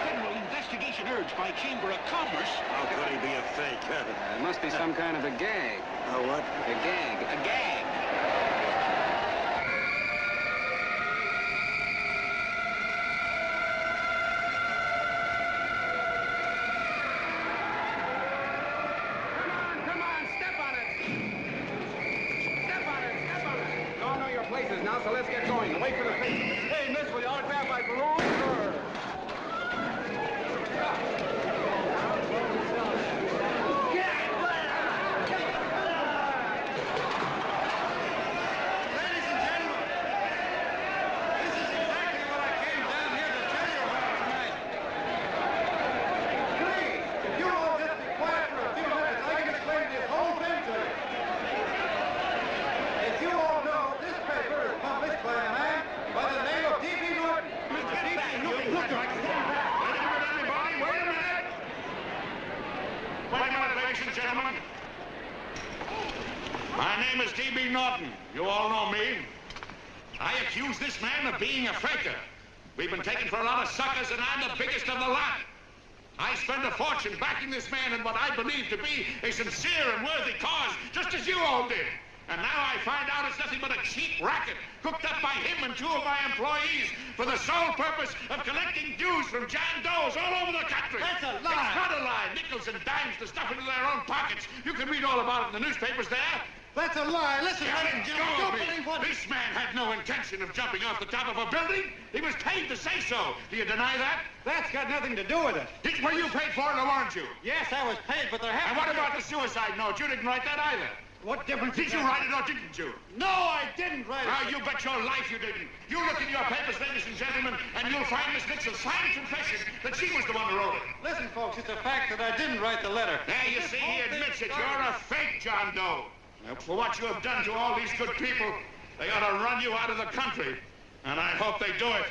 S11: General investigation urged by Chamber of Commerce.
S21: How could he be a fake?
S4: There must be some kind of a gag.
S21: A what?
S4: A gag.
S11: A gag.
S19: Look, wait a minute! Wait a minute, ladies and gentlemen. My name is D.B. Norton. You all know me. I accuse this man of being a faker. We've been taken for a lot of suckers, and I'm the biggest of the lot. I spent a fortune backing this man in what I believe to be a sincere and worthy cause, just as you all did. And now I find out it's nothing but a cheap racket cooked up by him and 2 of my employees for the sole purpose of collecting dues from John Does all over the country.
S21: That's a lie.
S19: It's not a lie. Nickels and dimes to stuff into their own pockets. You can read all about it in the newspapers there.
S21: That's a lie. Listen,
S19: Let him
S21: don't
S19: go of me.
S21: believe what...
S19: This man had no intention of jumping off the top of a building. He was paid to say so. Do you deny that?
S21: That's got nothing to do with it.
S19: Were you paid for it or weren't you?
S21: Yes, I was paid, but there
S19: And
S21: happened...
S19: what about the suicide note? You didn't write that either.
S21: What difference
S19: Did you write it or didn't you?
S21: No, I didn't write it.
S19: Now, you bet your life you didn't. You look in your papers, ladies and gentlemen, and you'll find Miss Nixon's signed confession that she was the one who wrote it.
S21: Listen, folks, it's a fact that I didn't write the letter.
S19: There, you see, he admits it. You're a fake John Doe. Now, for what you have done to all these good people, they ought to run you out of the country. And I hope they do it.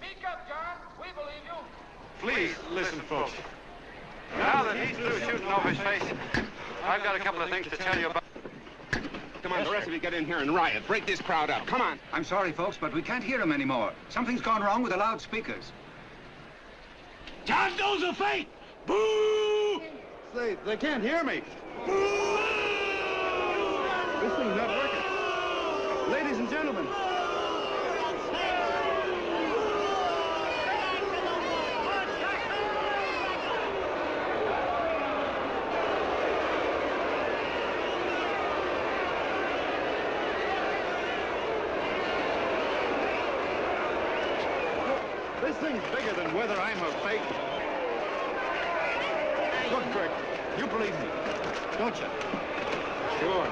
S8: Speak up, John. We believe you.
S12: Please, listen, folks. Now that he's through shooting over his face, I've got a couple of things to tell you about.
S4: Come on, the rest of you get in here and riot. Break this crowd up. Come on.
S6: I'm sorry, folks, but we can't hear him anymore. Something's gone wrong with the loudspeakers.
S21: John Doe's a fake! Boo!
S3: They can't hear me. This thing's not working. Ladies and gentlemen. This thing's bigger than whether I'm a fake. Look, Kirk, you believe me, don't you?
S4: Sure.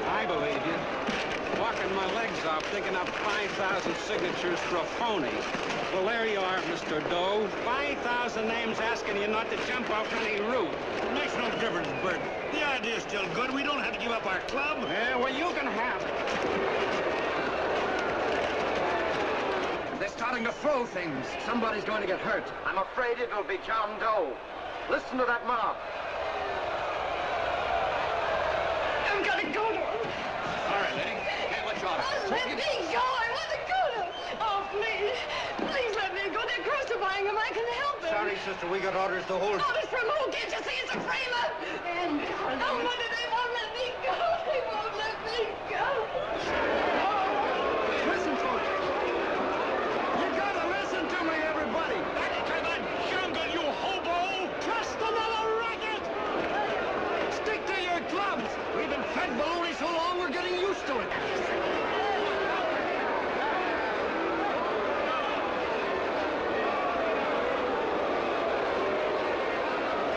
S4: I believe you. Walking my legs off, digging up 5,000 signatures for a phony. Well, there you are, Mr. Doe. 5,000 names asking you not to jump off any roof.
S21: It makes no difference, Bert. The idea's still good. We don't have to give up our club.
S4: Yeah, well, you can have it.
S6: They're starting to throw things. Somebody's going to get hurt. I'm afraid it'll be John Doe. Listen to that mob.
S16: I've got to go to him.
S21: All right, lady. Hey, let you out.
S16: Let me go. I want to go to him. Oh, please. Please let me go. They're crucifying him. I can help him.
S3: Sorry, sister, we got orders to hold.
S16: Orders from who? Can't you see it's a framer? And oh, mother, they won't let me go. They won't let me go.
S3: Listen, folks. You gotta listen to me, everybody.
S21: Back to the jungle, you hobo!
S3: Just another racket. Stick to your clubs. We've been fed baloney so long, we're getting used to it.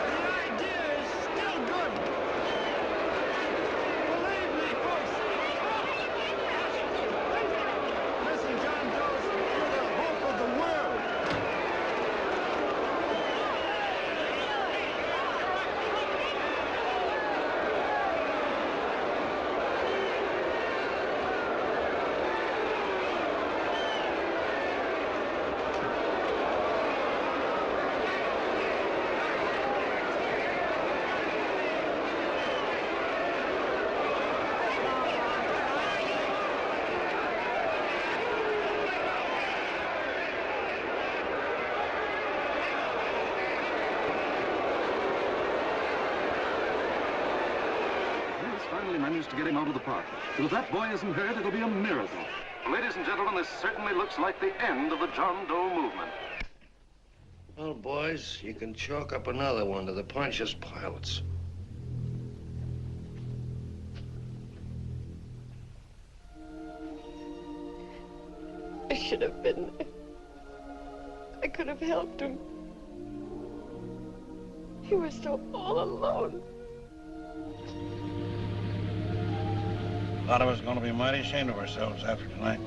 S3: The idea is still good. Believe me, folks. Listen, John Doe, you're the hope of the world.
S23: He's finally managed to get him out of the park. But if that boy isn't hurt, it'll be a miracle. Ladies and gentlemen, this certainly looks like the end of the John Doe movement.
S9: Well, boys, you can chalk up another one to the Pontius Pilates.
S16: I should have been there. I could have helped him. He was so all alone.
S12: A lot of us are going to be mighty ashamed of ourselves after tonight.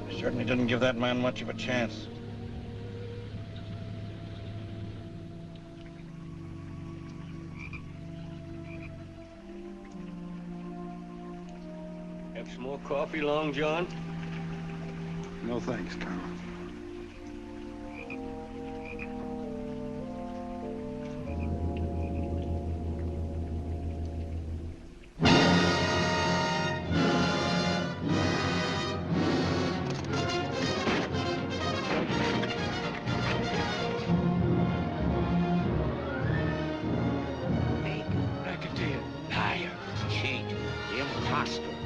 S12: We certainly didn't give that man much of a chance.
S7: Have some more coffee, Long John?
S19: No thanks, Carl.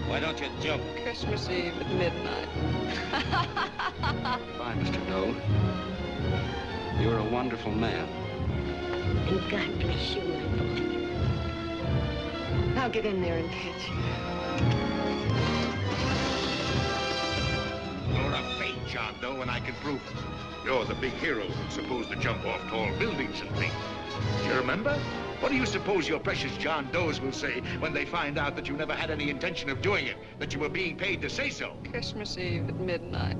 S9: Why don't you jump?
S16: Christmas Eve at midnight.
S22: Bye, Mr. Doe. You're a wonderful man.
S2: And God bless you, my boy. Now get in there and catch him.
S14: You're a fake John Doe, and I can prove it. You're the big hero who's supposed to jump off tall buildings and things. Do you remember? What do you suppose your precious John Does will say when they find out that you never had any intention of doing it, that you were being paid to say so?
S16: Christmas Eve at midnight.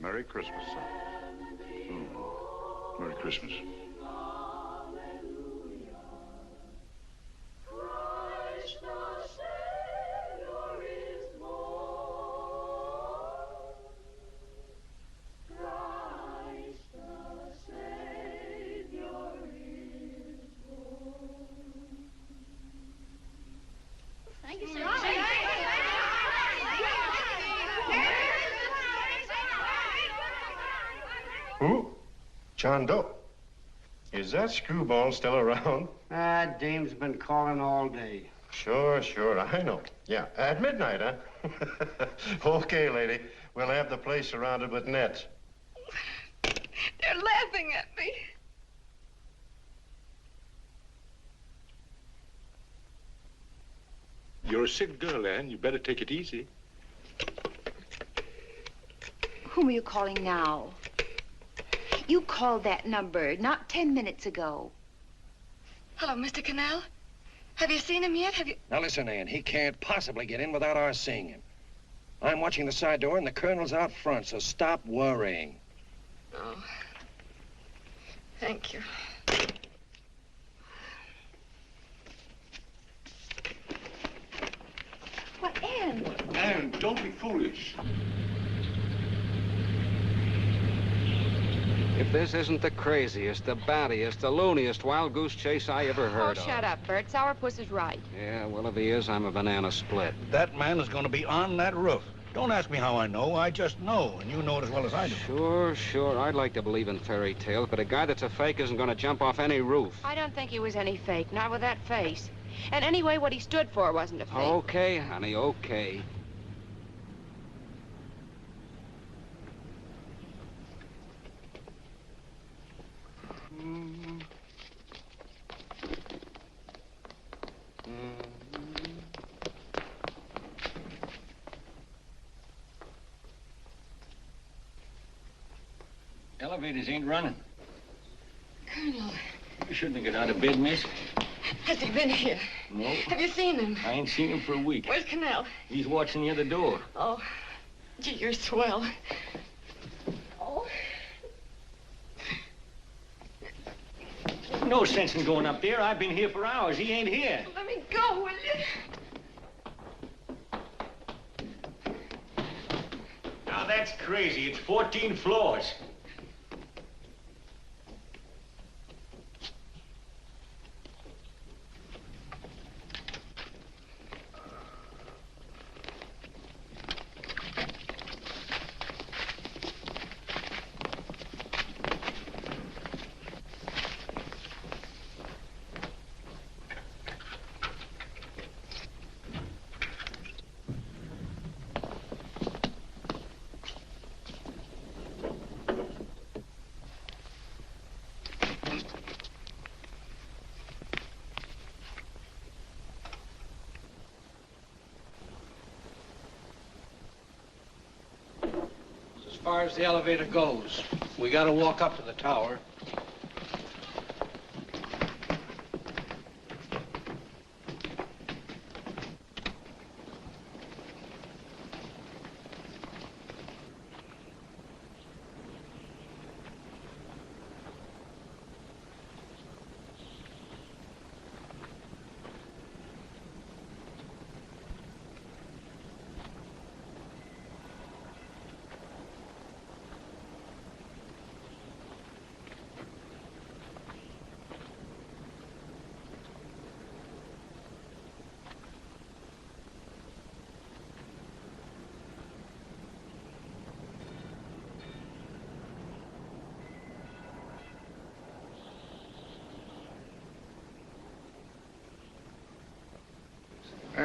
S14: Merry Christmas, son. Merry Christmas.
S16: Thank you, sir.
S1: Who? John Doe. Is that screwball still around?
S4: Dame's been calling all day.
S1: Sure, I know. Yeah, at midnight, huh? Okay, lady. We'll have the place surrounded with nets.
S16: They're laughing at me.
S19: You're a sick girl, Anne. You better take it easy.
S15: Whom are you calling now? You called that number not 10 minutes ago.
S2: Hello, Mr. Canal. Have you seen him yet?
S9: Now listen, Ann, he can't possibly get in without our seeing him. I'm watching the side door and the colonel's out front, so stop worrying.
S2: Oh. Thank you.
S15: What, Ann?
S19: Anne, don't be foolish.
S22: If this isn't the craziest, the battiest, the looniest wild goose chase I ever heard of.
S13: Oh, shut up, Bert. Sourpuss is right.
S22: Yeah, well, if he is, I'm a banana split.
S11: That man is going to be on that roof. Don't ask me how I know. I just know, and you know it as well as I do.
S22: Sure. I'd like to believe in fairy tales, but a guy that's a fake isn't going to jump off any roof.
S13: I don't think he was any fake, not with that face. And anyway, what he stood for wasn't a fake.
S22: Okay, honey, okay.
S7: Elevators ain't running.
S2: Colonel,
S7: You shouldn't have got out of bed, miss.
S2: has he been here?
S7: No.
S2: Have you seen him?
S7: I ain't seen him for a week.
S2: Where's Canal?
S7: He's watching the other door.
S2: Oh, gee, you're swell. Oh.
S7: No sense in going up there. I've been here for hours. He ain't here.
S2: Let me go, will you?
S7: Now that's crazy. It's 14 floors.
S9: As far as the elevator goes, we gotta walk up to the tower.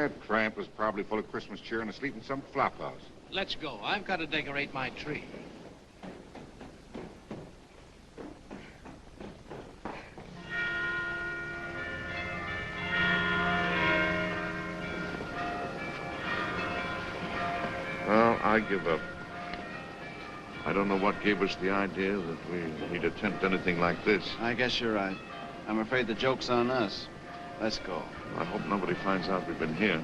S14: That tramp was probably full of Christmas cheer and asleep in some flop house.
S8: Let's go. I've got to decorate my tree.
S14: Well, I give up. I don't know what gave us the idea that we'd attempt anything like this.
S5: I guess you're right. I'm afraid the joke's on us. Let's go.
S14: I hope nobody finds out we've been here.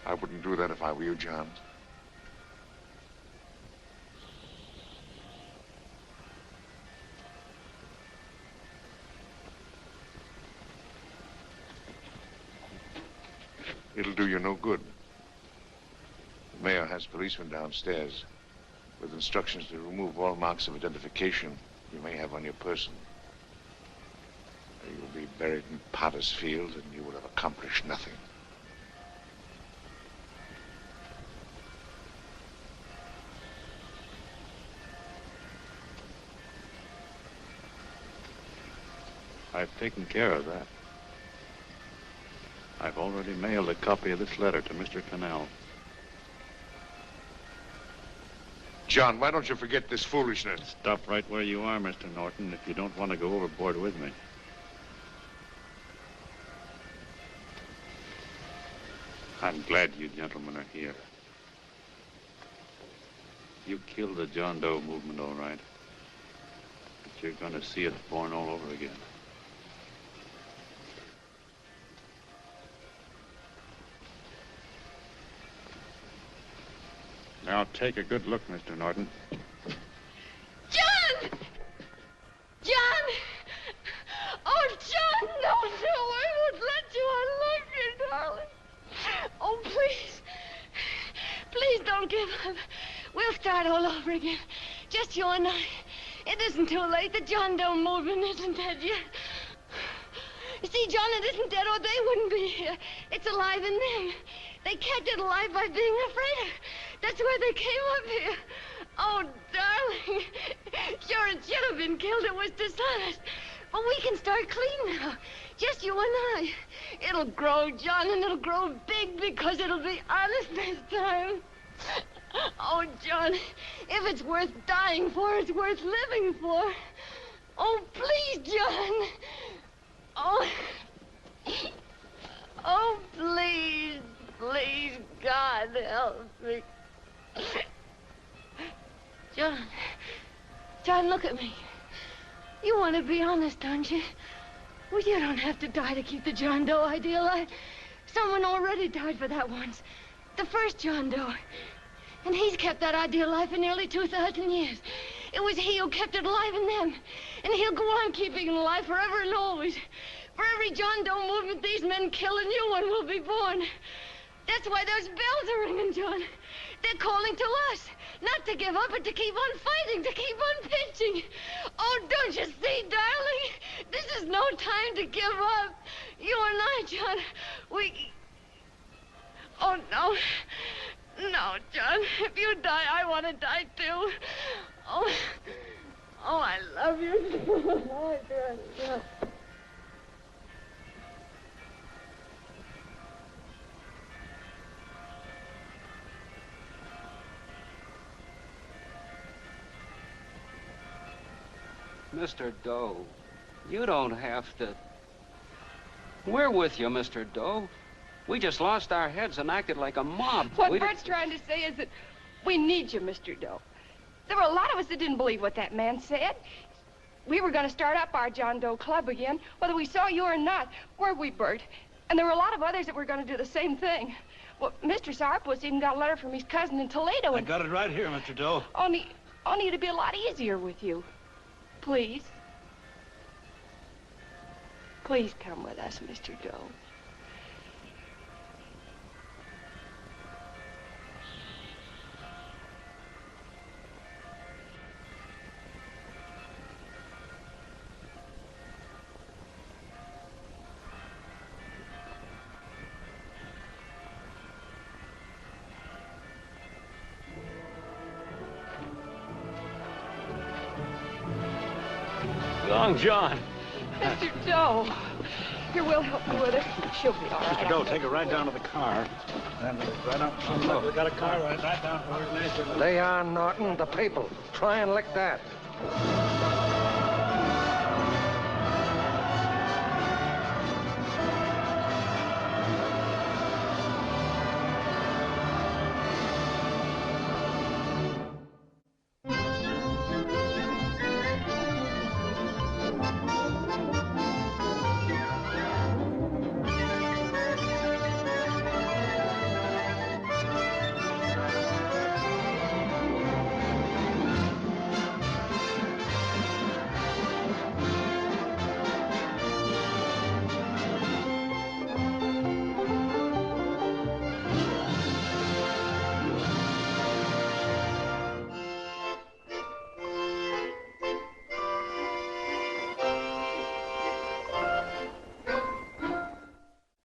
S14: I wouldn't do that if I were you, John. It'll do you no good. The mayor has policemen downstairs with instructions to remove all marks of identification you may have on your person. You'll be buried in Potter's Field and you will have accomplished nothing.
S12: I've taken care of that. I've already mailed a copy of this letter to Mr. Cannell.
S14: John, why don't you forget this foolishness?
S12: Stop right where you are, Mr. Norton, if you don't want to go overboard with me. I'm glad you gentlemen are here. You killed the John Doe movement, all right. But you're going to see it born all over again. Now take a good look, Mr. Norton.
S16: John! John! Oh, John, no, I won't let you. I love you, darling. Oh, please. Please don't give up. We'll start all over again. Just you and I. It isn't too late. The John Doe movement isn't dead yet. You see, John, it isn't dead or they wouldn't be here. It's alive in them. They kept it alive by being afraid of it. That's why they came up here. Oh, darling. Sure, it should have been killed. It was dishonest. But we can start clean now. Just you and I. It'll grow, John, and it'll grow big because it'll be honest this time. Oh, John, if it's worth dying for, it's worth living for. Oh, please, John. Oh. Oh, please, please, God, help me. John, look at me. You want to be honest, don't you? Well, you don't have to die to keep the John Doe idea alive. Someone already died for that once. The first John Doe. And he's kept that idea alive for nearly 2,000 years. It was he who kept it alive in them. And he'll go on keeping it alive forever and always. For every John Doe movement, these men kill a new one will be born. That's why those bells are ringing, John. They're calling to us. Not to give up, but to keep on fighting, to keep on pitching. Oh, don't you see, darling? This is no time to give up. You and I, John, we... Oh, no. No, John. If you die, I want to die, too. Oh, I love you. Oh, John.
S22: Mr. Doe, you don't have to... We're with you, Mr. Doe. We just lost our heads and acted like a mob.
S13: What Bert's trying to say is that we need you, Mr. Doe. There were a lot of us that didn't believe what that man said. We were going to start up our John Doe Club again, whether we saw you or not. Weren't we, Bert? And there were a lot of others that were going to do the same thing. Well, Mr. Sarpus even got a letter from his cousin in Toledo.
S11: I got it right here, Mr. Doe.
S13: Only it'd be a lot easier with you. Please. Please come with us, Mr. Doe.
S11: Long John.
S13: Mr. Doe. Here, we'll help you with it. She'll be all right.
S11: Mr. Doe, take her right down to the car. And right up. Oh, look, we got a car right down to her.
S9: They are, Norton, the people. Try and lick that.